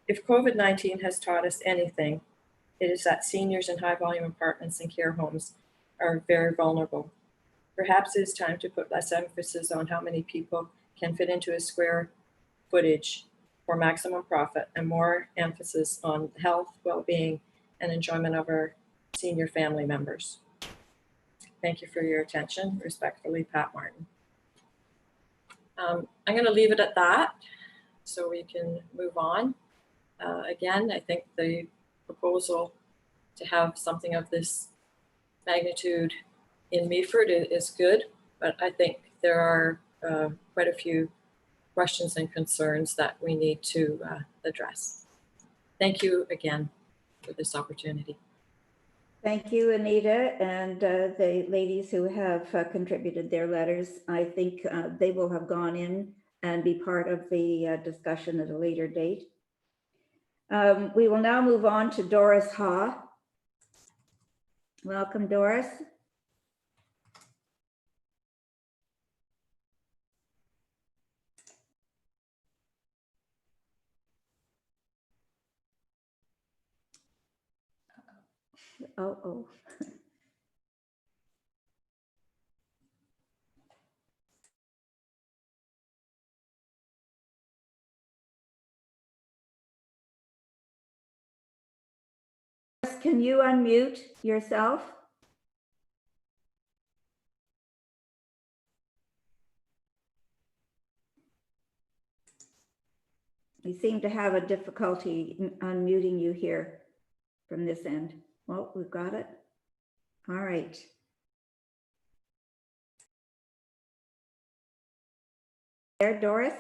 H: if COVID-19 has taught us anything, it is that seniors in high volume apartments and care homes are very vulnerable. Perhaps it is time to put less emphasis on how many people can fit into a square footage for maximum profit and more emphasis on health, well-being, and enjoyment of our senior family members. Thank you for your attention. Respectfully, Pat Martin. I'm going to leave it at that so we can move on. Again, I think the proposal to have something of this magnitude in Meaford is good, but I think there are quite a few questions and concerns that we need to address. Thank you again for this opportunity.
A: Thank you, Anita, and the ladies who have contributed their letters. I think they will have gone in and be part of the discussion at a later date. We will now move on to Doris Ha. Welcome, Doris. Oh. Can you unmute yourself? We seem to have a difficulty unmuting you here from this end. Well, we've got it. All right. There, Doris?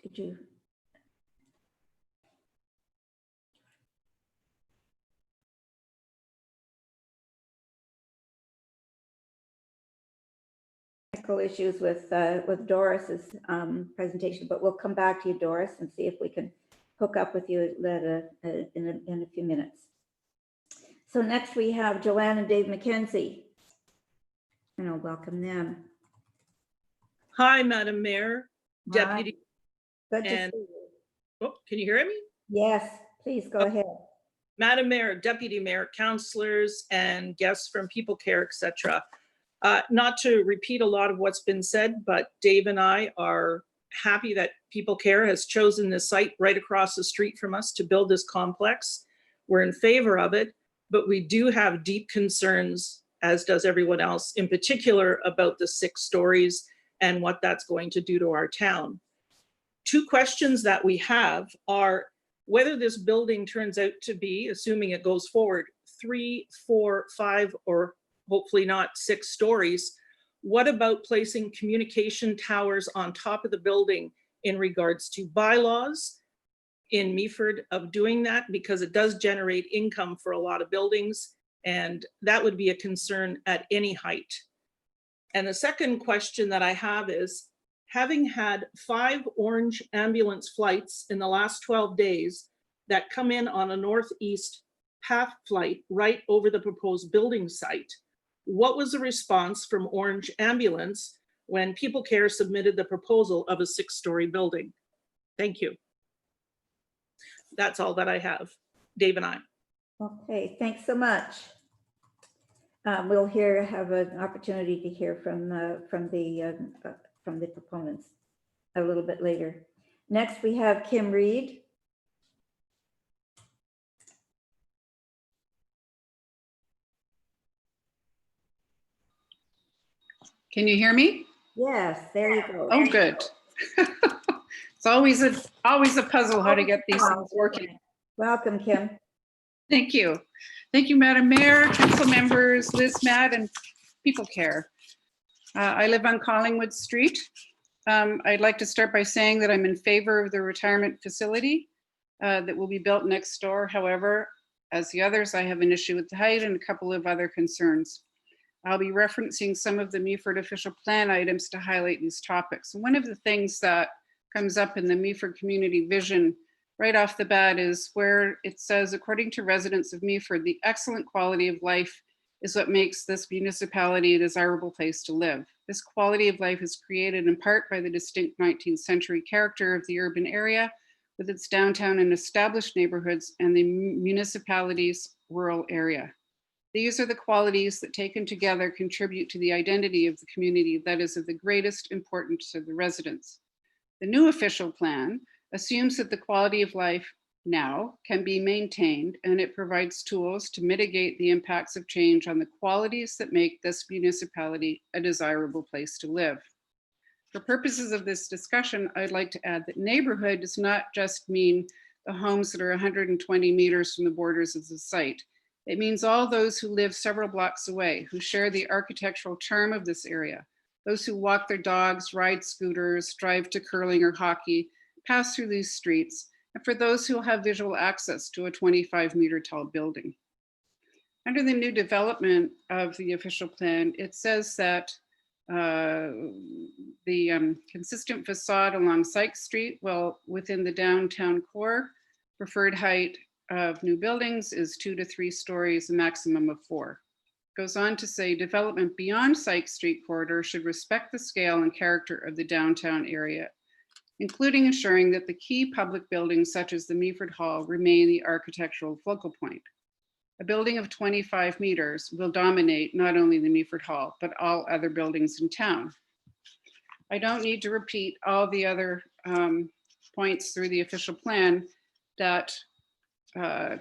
A: Did you? Technical issues with Doris's presentation, but we'll come back to you, Doris, and see if we can hook up with you in a few minutes. So next we have Joanne and Dave McKenzie, and I'll welcome them.
I: Hi, Madam Mayor,
A: Hi.
I: Deputy.
A: Good to
I: and-
A: see you.
I: Oh, can you hear me?
A: Yes, please go ahead.
I: Madam Mayor, Deputy Mayor, councillors, and guests from People Care, etc. Not to repeat a lot of what's been said, but Dave and I are happy that People Care has chosen this site right across the street from us to build this complex. We're in favor of it, but we do have deep concerns, as does everyone else, in particular about the 6 stories and what that's going to do to our town. 2 questions that we have are whether this building turns out to be, assuming it goes forward, 3, 4, 5, or hopefully not 6 stories. What about placing communication towers on top of the building in regards to bylaws in Meaford of doing that? Because it does generate income for a lot of buildings, and that would be a concern at any height. And the second question that I have is, having had 5 orange ambulance flights in the last 12 days that come in on a northeast path flight right over the proposed building site, what was the response from Orange Ambulance when People Care submitted the proposal of a 6-story building? Thank you. That's all that I have. Dave and I.
A: Okay, thanks so much. We'll have an opportunity to hear from the proponents a little bit later. Next, we have Kim Reed.
J: Can you hear me?
A: Yes, there you go.
J: Oh, good. It's always a puzzle how to get these things working.
A: Welcome, Kim.
J: Thank you. Thank you, Madam Mayor, council members, Liz, Matt, and People Care. I live on Collingwood Street. I'd like to start by saying that I'm in favor of the retirement facility that will be built next door. However, as the others, I have an issue with the height and a couple of other concerns. I'll be referencing some of the Meaford official plan items to highlight these topics. And one of the things that comes up in the Meaford community vision right off the bat is where it says, according to residents of Meaford, the excellent quality of life is what makes this municipality a desirable place to live. This quality of life is created in part by the distinct 19th century character of the urban area with its downtown and established neighborhoods and the municipality's rural area. These are the qualities that taken together contribute to the identity of the community that is of the greatest importance to the residents. The new official plan assumes that the quality of life now can be maintained, and it provides tools to mitigate the impacts of change on the qualities that make this municipality a desirable place to live. For purposes of this discussion, I'd like to add that neighborhood does not just mean the homes that are 120 meters from the borders of the site. It means all those who live several blocks away, who share the architectural charm of this area, those who walk their dogs, ride scooters, drive to curling or hockey, pass through these streets, and for those who have visual access to a 25-meter tall building. Under the new development of the official plan, it says that the consistent facade along Sykes Street, well, within the downtown core, preferred height of new buildings is 2 to 3 stories, a maximum of 4. Goes on to say development beyond Sykes Street corridor should respect the scale and character of the downtown area, including ensuring that the key public buildings such as the Meaford Hall remain the architectural focal point. A building of 25 meters will dominate not only the Meaford Hall, but all other buildings in town. I don't need to repeat all the other points through the official plan that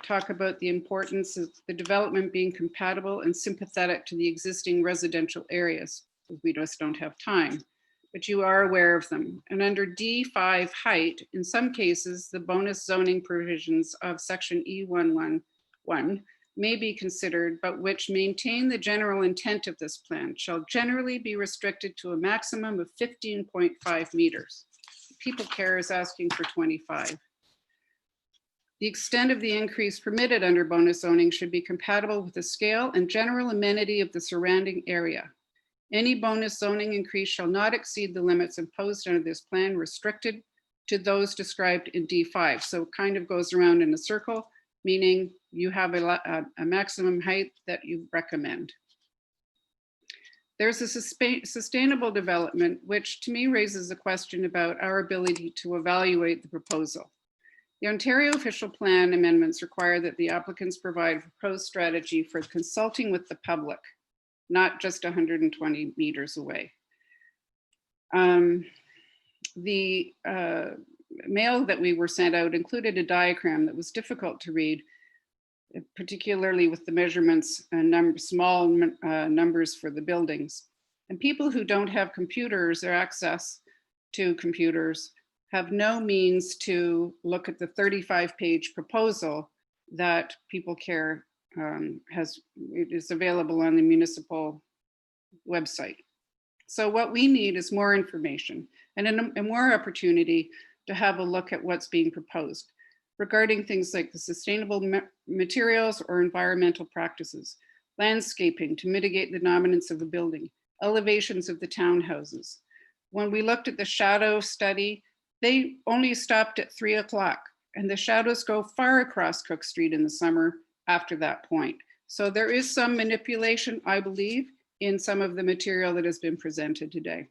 J: talk about the importance of the development being compatible and sympathetic to the existing residential areas. We just don't have time, but you are aware of them. And under D5 height, in some cases, the bonus zoning provisions of section E111 may be considered, but which maintain the general intent of this plan shall generally be restricted to a maximum of 15.5 meters. People Care is asking for 25. The extent of the increase permitted under bonus zoning should be compatible with the scale and general amenity of the surrounding area. Any bonus zoning increase shall not exceed the limits imposed under this plan, restricted to those described in D5. So it kind of goes around in a circle, meaning you have a maximum height that you recommend. There's a sustainable development, which to me raises a question about our ability to evaluate the proposal. The Ontario official plan amendments require that the applicants provide a proposed strategy for consulting with the public, not just 120 meters away. The mail that we were sent out included a diagram that was difficult to read, particularly with the measurements and small numbers for the buildings. And people who don't have computers or access to computers have no means to look at the 35-page proposal that People Care is available on the municipal website. So what we need is more information and a more opportunity to have a look at what's being proposed regarding things like the sustainable materials or environmental practices, landscaping to mitigate the dominance of the building, elevations of the townhouses. When we looked at the shadow study, they only stopped at 3 o'clock, and the shadows go far across Cook Street in the summer after that point. So there is some manipulation, I believe, in some of the material that has been presented today.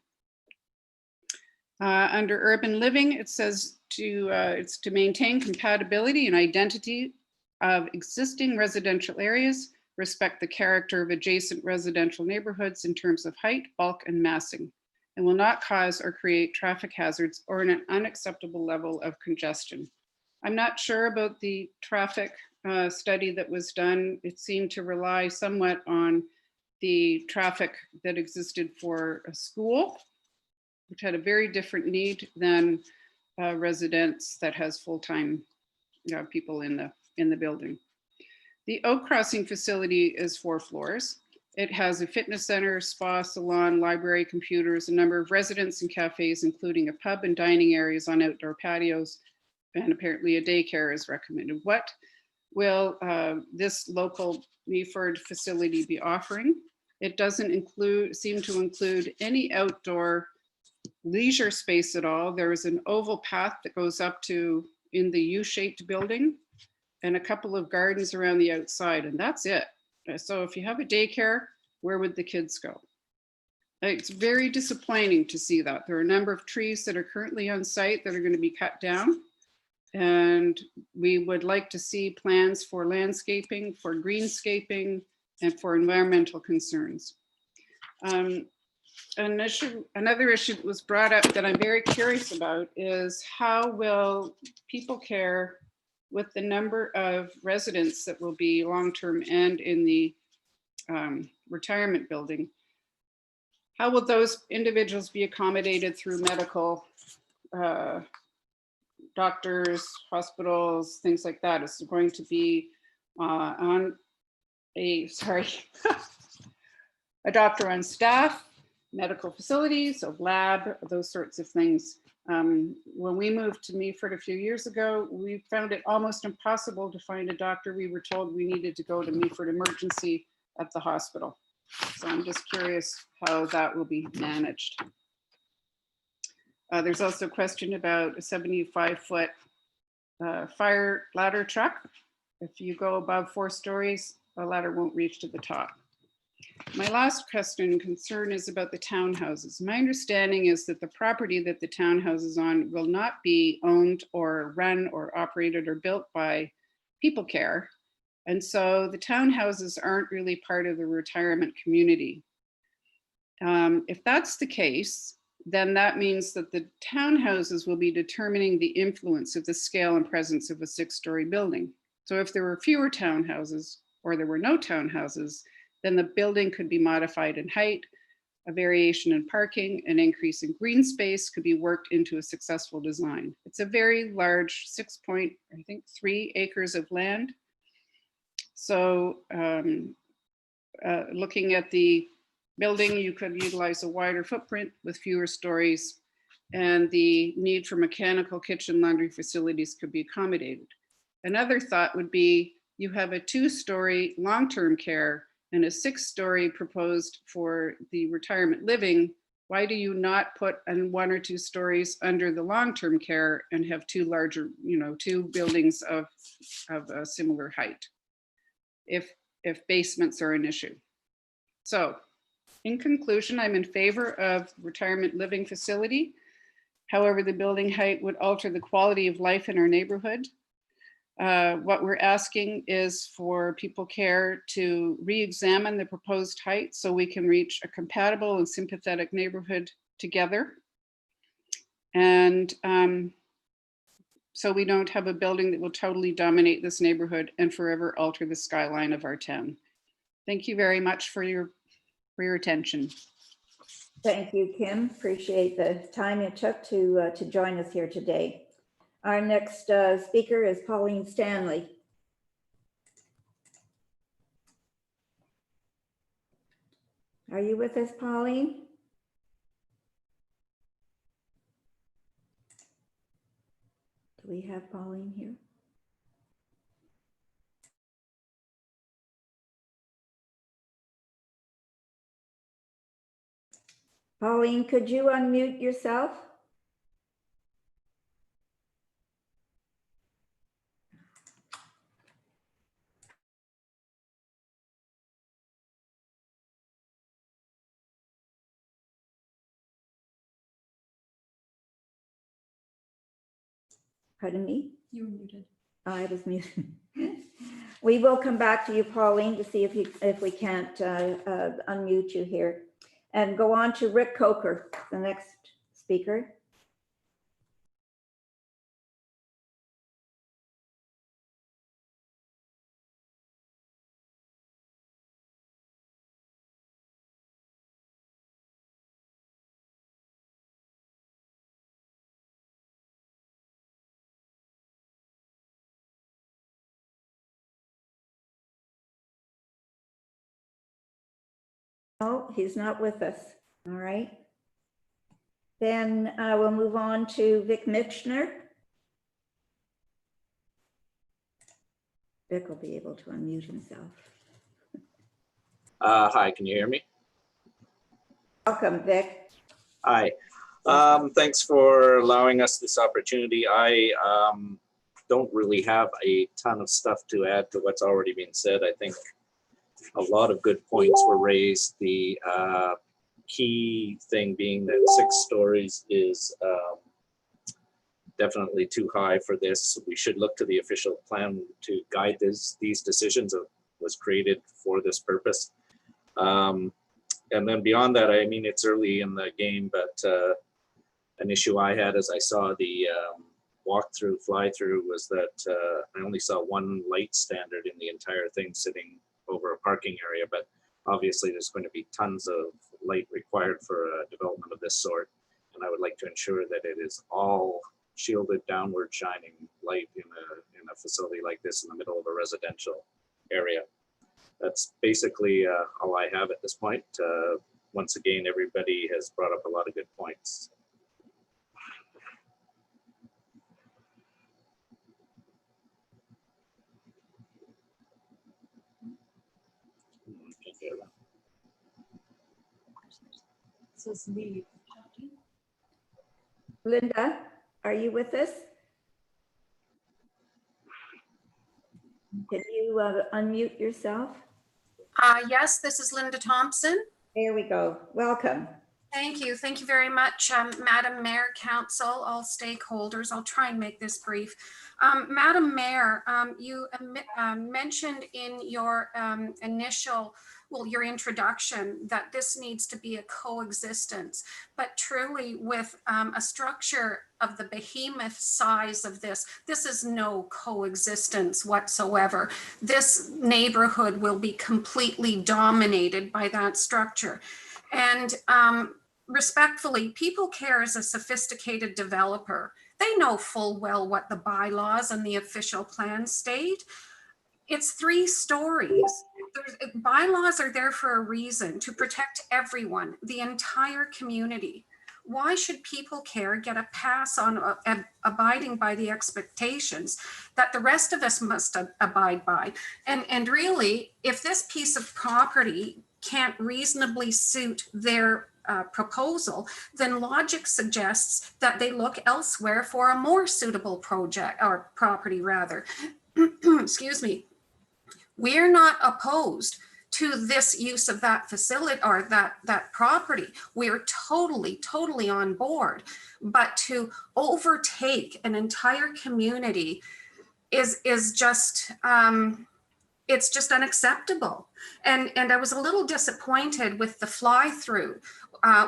J: Under urban living, it says it's to maintain compatibility and identity of existing residential areas, respect the character of adjacent residential neighborhoods in terms of height, bulk, and massing, and will not cause or create traffic hazards or an unacceptable level of congestion. I'm not sure about the traffic study that was done. It seemed to rely somewhat on the traffic that existed for a school, which had a very different need than residents that has full-time people in the building. The Oak Crossing facility is 4 floors. It has a fitness center, spa, salon, library, computers, a number of residents and cafes, including a pub and dining areas on outdoor patios, and apparently a daycare is recommended. What will this local Meaford facility be offering? It doesn't seem to include any outdoor leisure space at all. There is an oval path that goes up to in the U-shaped building and a couple of gardens around the outside, and that's it. So if you have a daycare, where would the kids go? It's very disappointing to see that. There are a number of trees that are currently on site that are going to be cut down. And we would like to see plans for landscaping, for greenscaping, and for environmental concerns. Another issue that was brought up that I'm very curious about is how will people care with the number of residents that will be long-term and in the retirement building? How will those individuals be accommodated through medical, doctors, hospitals, things like that? Is it going to be on a doctor on staff, medical facilities, a lab, those sorts of things? When we moved to Meaford a few years ago, we found it almost impossible to find a doctor. We were told we needed to go to Meaford Emergency at the hospital. So I'm just curious how that will be managed. There's also a question about a 75-foot fire ladder truck. If you go above 4 stories, a ladder won't reach to the top. My last question and concern is about the townhouses. My understanding is that the property that the townhouse is on will not be owned or run or operated or built by People Care. And so the townhouses aren't really part of the retirement community. If that's the case, then that means that the townhouses will be determining the influence of the scale and presence of a 6-story building. So if there were fewer townhouses or there were no townhouses, then the building could be modified in height, a variation in parking, an increase in green space could be worked into a successful design. It's a very large 6.3 acres of land. So looking at the building, you could utilize a wider footprint with fewer stories, and the need for mechanical kitchen laundry facilities could be accommodated. Another thought would be you have a 2-story long-term care and a 6-story proposed for the retirement living. Why do you not put 1 or 2 stories under the long-term care and have 2 larger, 2 buildings of a similar height if basements are an issue? So in conclusion, I'm in favor of retirement living facility. However, the building height would alter the quality of life in our neighborhood. What we're asking is for People Care to re-examine the proposed height so we can reach a compatible and sympathetic neighborhood together. And so we don't have a building that will totally dominate this neighborhood and forever alter the skyline of our town. Thank you very much for your attention.
A: Thank you, Kim. Appreciate the time you took to join us here today. Our next speaker is Pauline Stanley. Are you with us, Pauline? Do we have Pauline here? Pauline, could you unmute yourself? Pardon me?
H: You were muted.
A: I was muted. We will come back to you, Pauline, to see if we can't unmute you here. And go on to Rick Coker, the next speaker. No, he's not with us. All right. Then we'll move on to Vic Michener. Vic will be able to unmute himself.
K: Hi, can you hear me?
A: Welcome, Vic.
K: Hi. Thanks for allowing us this opportunity. I don't really have a ton of stuff to add to what's already been said. I think a lot of good points were raised. The key thing being that 6 stories is definitely too high for this. We should look to the official plan to guide these decisions. It was created for this purpose. And then beyond that, I mean, it's early in the game, but an issue I had as I saw the walkthrough, fly-through, was that I only saw one light standard in the entire thing sitting over a parking area, but obviously there's going to be tons of light required for a development of this sort. And I would like to ensure that it is all shielded downward shining light in a facility like this in the middle of a residential area. That's basically all I have at this point. Once again, everybody has brought up a lot of good points.
A: Linda, are you with us? Can you unmute yourself?
L: Yes, this is Linda Thompson.
A: There we go. Welcome.
L: Thank you. Thank you very much, Madam Mayor, Council, all stakeholders. I'll try and make this brief. Madam Mayor, you mentioned in your your introduction that this needs to be a coexistence, but truly with a structure of the behemoth size of this is no coexistence whatsoever. This neighborhood will be completely dominated by that structure. And respectfully, People Care is a sophisticated developer. They know full well what the bylaws and the official plan state. It's 3 stories. Bylaws are there for a reason, to protect everyone, the entire community. Why should People Care get a pass on abiding by the expectations that the rest of us must abide by? And really, if this piece of property can't reasonably suit their proposal, then logic suggests that they look elsewhere for a more suitable project or property rather. Excuse me. We're not opposed to this use of that facility or that property. We're totally on board. But to overtake an entire community is just it's just unacceptable. And I was a little disappointed with the fly-through,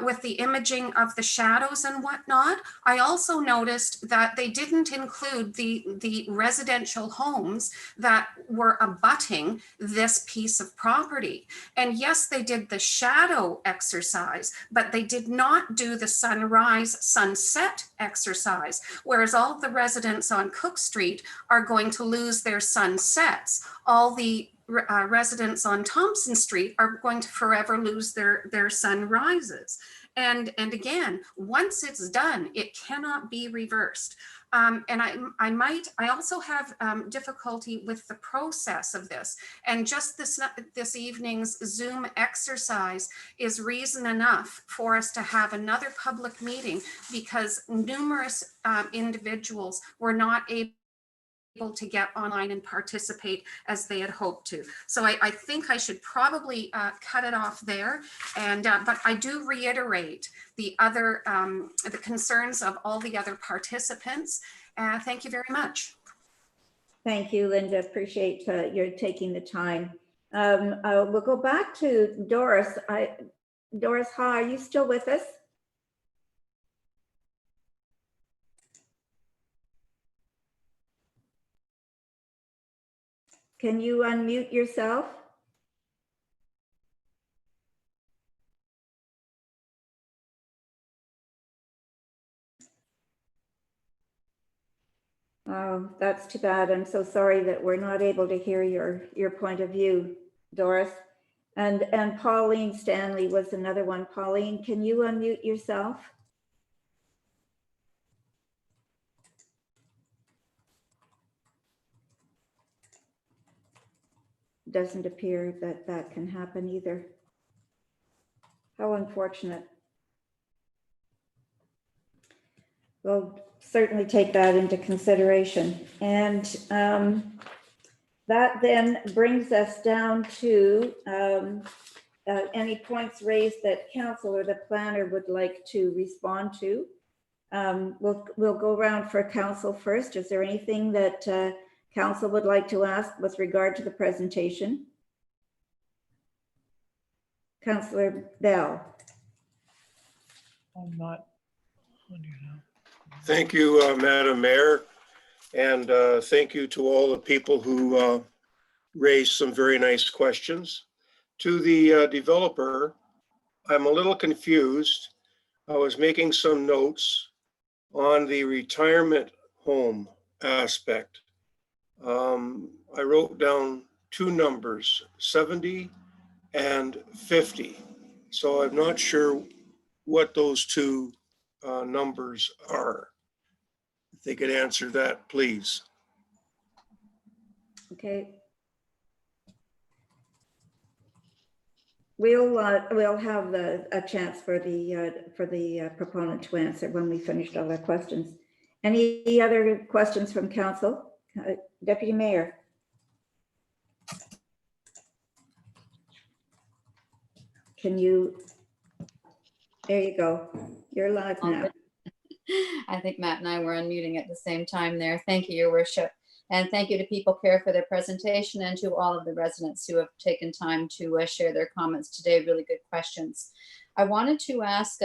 L: with the imaging of the shadows and whatnot. I also noticed that they didn't include the residential homes that were abutting this piece of property. And yes, they did the shadow exercise, but they did not do the sunrise sunset exercise, whereas all the residents on Cook Street are going to lose their sunsets. All the residents on Thompson Street are going to forever lose their sunrises. And again, once it's done, it cannot be reversed. And I also have difficulty with the process of this. And just this evening's Zoom exercise is reason enough for us to have another public meeting, because numerous individuals were not able to get online and participate as they had hoped to. So I think I should probably cut it off there. And but I do reiterate the other the concerns of all the other participants. Thank you very much.
A: Thank you, Linda. Appreciate your taking the time. We'll go back to Doris. Doris Ha, are you still with us? Can you unmute yourself? Oh, that's too bad. I'm so sorry that we're not able to hear your point of view, Doris. And Pauline Stanley was another one. Pauline, can you unmute yourself? Doesn't appear that that can happen either. How unfortunate. We'll certainly take that into consideration. And that then brings us down to any points raised that council or the planner would like to respond to. We'll go around for council first. Is there anything that council would like to ask with regard to the presentation? Councillor Bell.
M: I'm not on here now.
F: Thank you, Madam Mayor. And thank you to all the people who raised some very nice questions. To the developer, I'm a little confused. I was making some notes on the retirement home aspect. I wrote down two numbers, 70 and 50. So I'm not sure what those two numbers are. If they could answer that, please.
A: Okay. We'll have a chance for the proponent to answer when we finished all our questions. Any other questions from council? Deputy Mayor. Can you, there you go. You're live now.
N: I think Matt and I were unmuting at the same time there. Thank you, Your Worship. And thank you to People Care for their presentation and to all of the residents who have taken time to share their comments today. Really good questions. I wanted to ask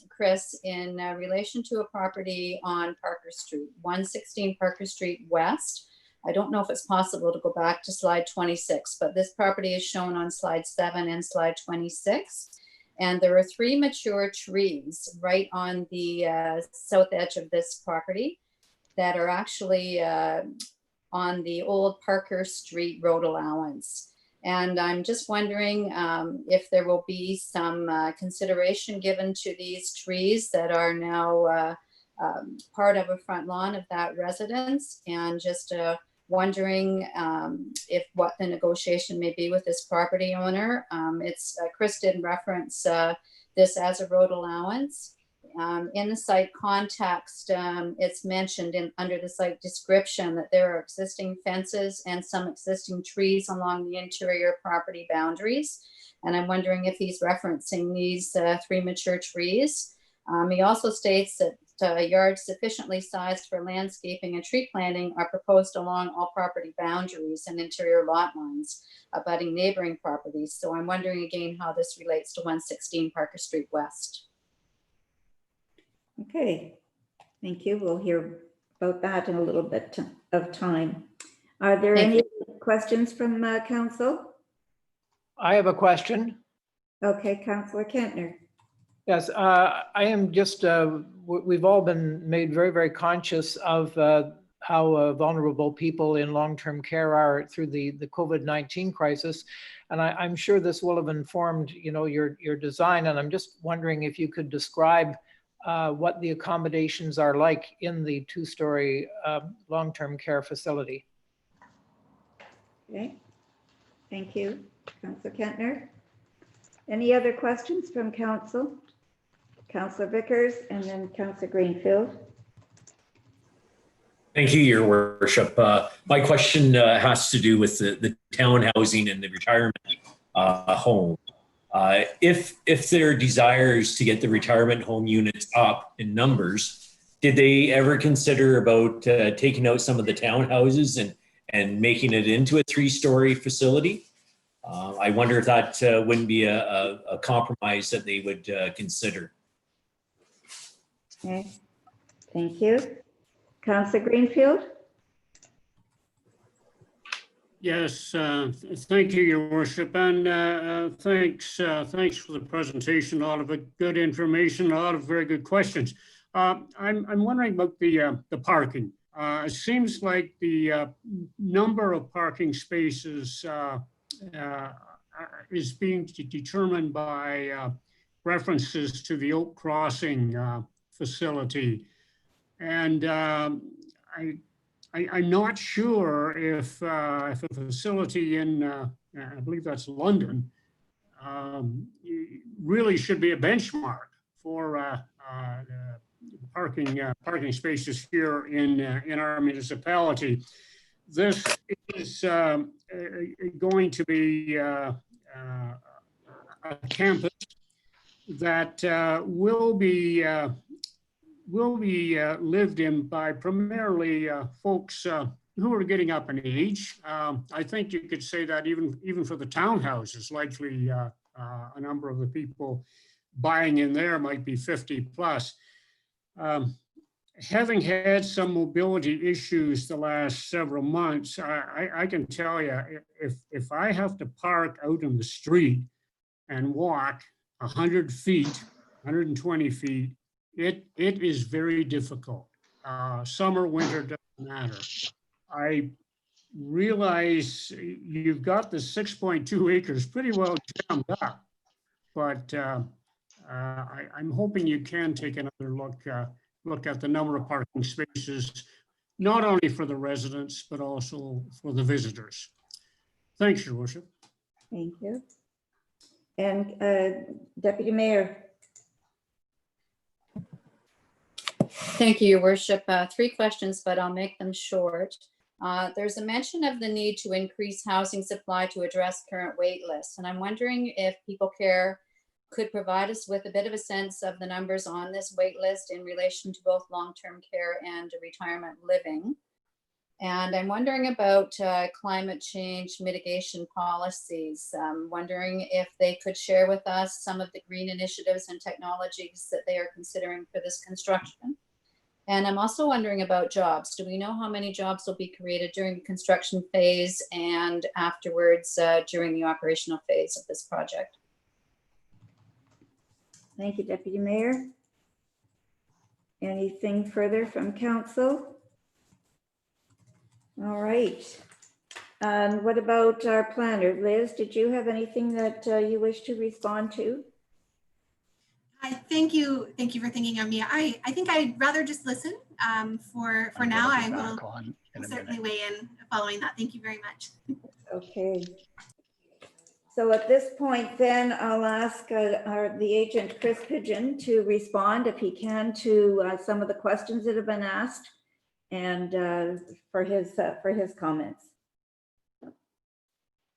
N: Chris in relation to a property on Parker Street, 116 Parker Street West. I don't know if it's possible to go back to slide 26, but this property is shown on slide 7 and slide 26. And there are 3 mature trees right on the south edge of this property that are actually on the old Parker Street road allowance. And I'm just wondering if there will be some consideration given to these trees that are now part of a front lawn of that residence, and just wondering if what the negotiation may be with this property owner. Chris did reference this as a road allowance. In the site context, it's mentioned under the site description that there are existing fences and some existing trees along the interior property boundaries. And I'm wondering if he's referencing these 3 mature trees. He also states that yards sufficiently sized for landscaping and tree planting are proposed along all property boundaries and interior lot lines abutting neighboring properties. So I'm wondering again how this relates to 116 Parker Street West.
A: Okay, thank you. We'll hear about that in a little bit of time. Are there any questions from council?
M: I have a question.
A: Okay, Councillor Kentner.
M: Yes, I am just, we've all been made very, very conscious of how vulnerable people in long-term care are through the COVID-19 crisis. And I'm sure this will have informed, your design. And I'm just wondering if you could describe what the accommodations are like in the 2-story long-term care facility.
A: Okay, thank you, Councillor Kentner. Any other questions from council? Councillor Vickers and then Councillor Greenfield.
O: Thank you, Your Worship. My question has to do with the town housing and the retirement home. If their desire is to get the retirement home units up in numbers, did they ever consider about taking out some of the townhouses and making it into a 3-story facility? I wonder if that wouldn't be a compromise that they would consider.
A: Okay, thank you. Councillor Greenfield.
P: Yes, thank you, Your Worship, and thanks for the presentation. A lot of good information, a lot of very good questions. I'm wondering about the parking. It seems like the number of parking spaces is being determined by references to the Oak Crossing facility. And I'm not sure if a facility in, I believe that's London, really should be a benchmark for parking spaces here in our municipality. This is going to be a campus that will be lived in by primarily folks who are getting up in age. I think you could say that even for the townhouses, likely a number of the people buying in there might be 50 plus. Having had some mobility issues the last several months, I can tell you, if I have to park out in the street and walk 100 feet, 120 feet, it is very difficult. Summer, winter, doesn't matter. I realize you've got the 6.2 acres pretty well jammed up, but I'm hoping you can take another look at the number of parking spaces, not only for the residents, but also for the visitors. Thanks, Your Worship.
A: Thank you. And Deputy Mayor.
N: Thank you, Your Worship. 3 questions, but I'll make them short. There's a mention of the need to increase housing supply to address current wait lists. And I'm wondering if People Care could provide us with a bit of a sense of the numbers on this wait list in relation to both long-term care and retirement living. And I'm wondering about climate change mitigation policies. I'm wondering if they could share with us some of the green initiatives and technologies that they are considering for this construction. And I'm also wondering about jobs. Do we know how many jobs will be created during the construction phase and afterwards during the operational phase of this project?
A: Thank you, Deputy Mayor. Anything further from council? All right. What about our planner? Liz, did you have anything that you wish to respond to?
B: Thank you for thinking of me. I think I'd rather just listen for now. I will certainly weigh in following that. Thank you very much.
A: Okay. So at this point, then I'll ask the agent, Chris Pigeon, to respond if he can to some of the questions that have been asked and for his comments.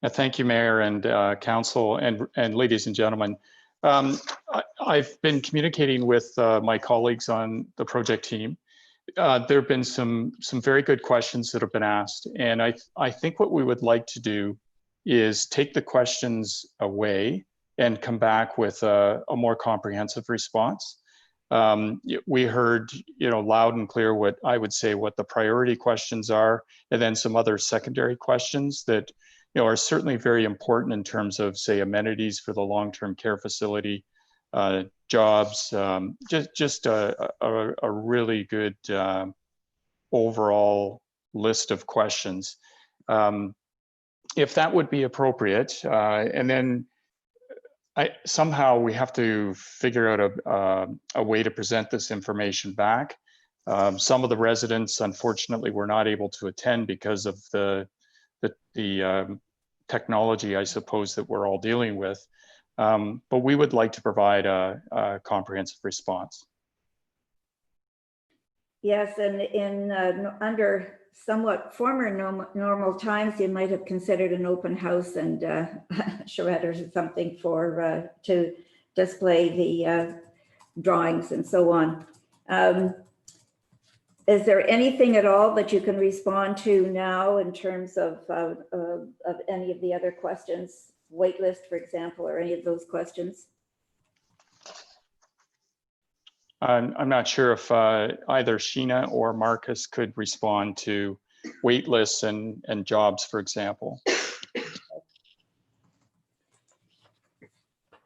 C: Thank you, Mayor and Council and ladies and gentlemen. I've been communicating with my colleagues on the project team. There have been some very good questions that have been asked, and I think what we would like to do is take the questions away and come back with a more comprehensive response. We heard, loud and clear what I would say what the priority questions are, and then some other secondary questions that are certainly very important in terms of, say, amenities for the long-term care facility, jobs, just a really good overall list of questions. If that would be appropriate, and then somehow we have to figure out a way to present this information back. Some of the residents, unfortunately, were not able to attend because of the technology, I suppose, that we're all dealing with. But we would like to provide a comprehensive response.
A: Yes, and under somewhat former normal times, you might have considered an open house and charrettes or something for to display the drawings and so on. Is there anything at all that you can respond to now in terms of any of the other questions, waitlist, for example, or any of those questions?
C: I'm not sure if either Sheena or Marcus could respond to wait lists and jobs, for example.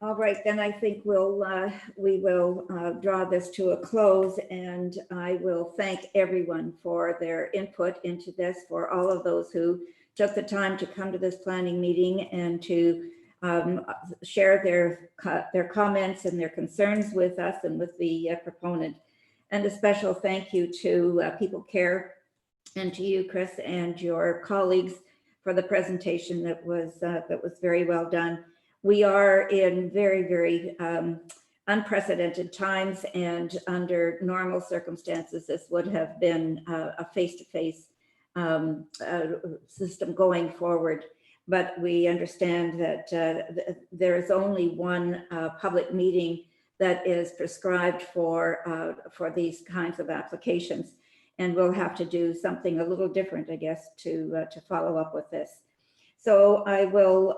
A: All right, then I think we will draw this to a close, and I will thank everyone for their input into this, for all of those who took the time to come to this planning meeting and to share their comments and their concerns with us and with the proponent. And a special thank you to People Care and to you, Chris, and your colleagues for the presentation that was very well done. We are in very, very unprecedented times, and under normal circumstances, this would have been a face-to-face system going forward. But we understand that there is only one public meeting that is prescribed for these kinds of applications. And we'll have to do something a little different, I guess, to follow up with this. So I will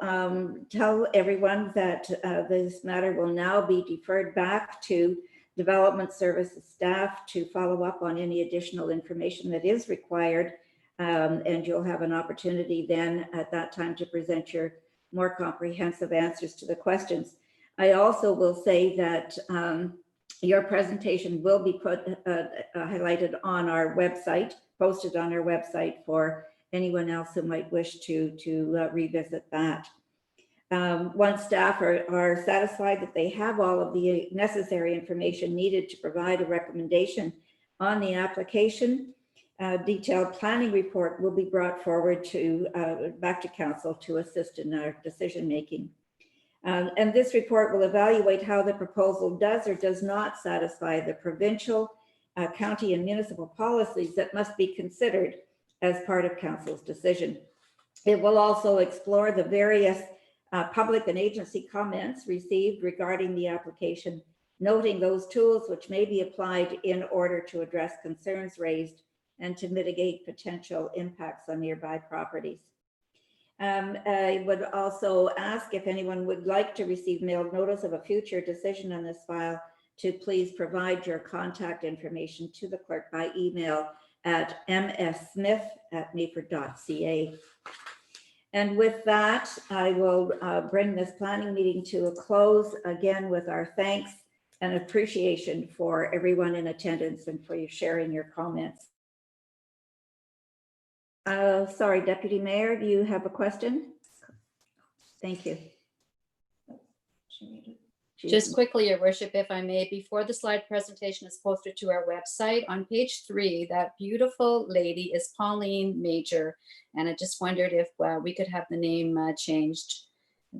A: tell everyone that this matter will now be deferred back to Development Services staff to follow up on any additional information that is required. And you'll have an opportunity then at that time to present your more comprehensive answers to the questions. I also will say that your presentation will be highlighted on our website, posted on our website for anyone else who might wish to revisit that. Once staff are satisfied that they have all of the necessary information needed to provide a recommendation on the application, detailed planning report will be brought forward back to council to assist in our decision making. And this report will evaluate how the proposal does or does not satisfy the provincial, county, and municipal policies that must be considered as part of council's decision. It will also explore the various public and agency comments received regarding the application, noting those tools which may be applied in order to address concerns raised and to mitigate potential impacts on nearby properties. I would also ask if anyone would like to receive mailed notice of a future decision on this file to please provide your contact information to the clerk by email at mssmith@meaford.ca. And with that, I will bring this planning meeting to a close, again with our thanks and appreciation for everyone in attendance and for you sharing your comments. Sorry, Deputy Mayor, do you have a question? Thank you.
N: Just quickly, Your Worship, if I may, before the slide presentation is posted to our website, on page 3, that beautiful lady is Pauline Major. And I just wondered if we could have the name changed.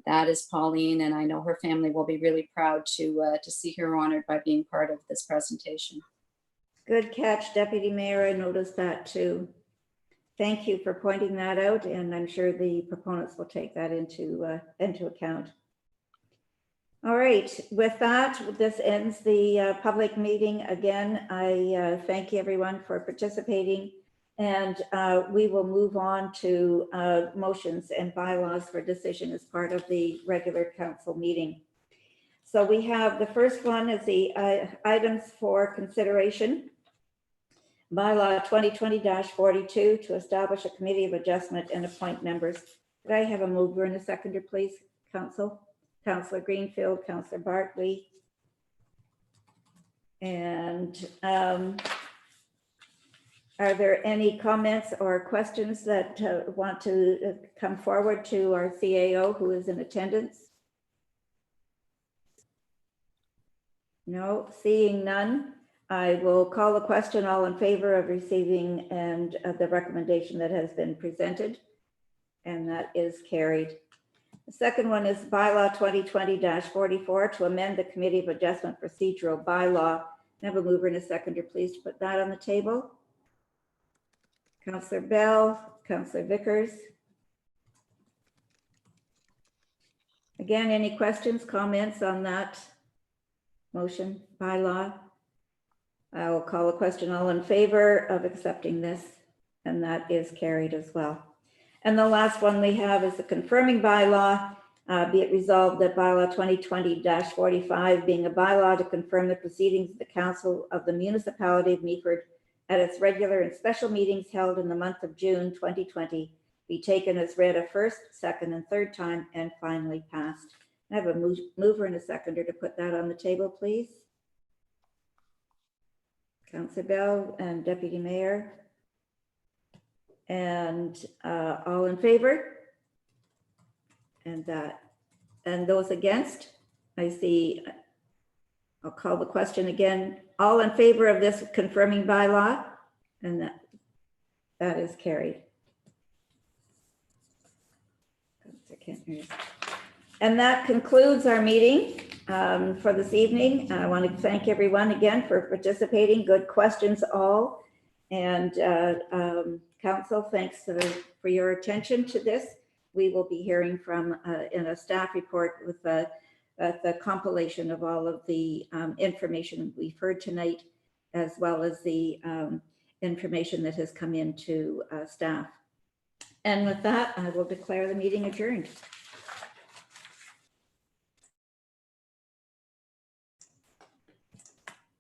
N: That is Pauline, and I know her family will be really proud to see her honored by being part of this presentation.
A: Good catch, Deputy Mayor. I noticed that too. Thank you for pointing that out, and I'm sure the proponents will take that into account. All right, with that, this ends the public meeting. Again, I thank everyone for participating, and we will move on to motions and bylaws for decision as part of the regular council meeting. So we have the first one is the items for consideration. Bylaw 2020-42 to establish a committee of adjustment and appoint members. Could I have a mover and a seconder, please, Council? Councillor Greenfield, Councillor Bartley. And are there any comments or questions that want to come forward to our CAO who is in attendance? No, seeing none. I will call the question. All in favor of receiving and the recommendation that has been presented, and that is carried. The second one is bylaw 2020-44 to amend the Committee of Adjustment procedural bylaw. I have a mover and a seconder, please, to put that on the table. Councillor Bell, Councillor Vickers. Again, any questions, comments on that motion bylaw? I will call a question. All in favor of accepting this, and that is carried as well. And the last one we have is the confirming bylaw. Be it resolved that bylaw 2020-45 being a bylaw to confirm the proceedings of the Council of the Municipality of Meaford at its regular and special meetings held in the month of June 2020 be taken as read a first, second, and third time and finally passed. I have a mover and a seconder to put that on the table, please. Councillor Bell and Deputy Mayor. And all in favor? And that And those against? I see. I'll call the question again. All in favor of this confirming bylaw? And that is carried. I can't hear you. And that concludes our meeting for this evening. I want to thank everyone again for participating. Good questions all. And council, thanks for your attention to this. We will be hearing from in a staff report with the compilation of all of the information we've heard tonight, as well as the information that has come into staff. And with that, I will declare the meeting adjourned.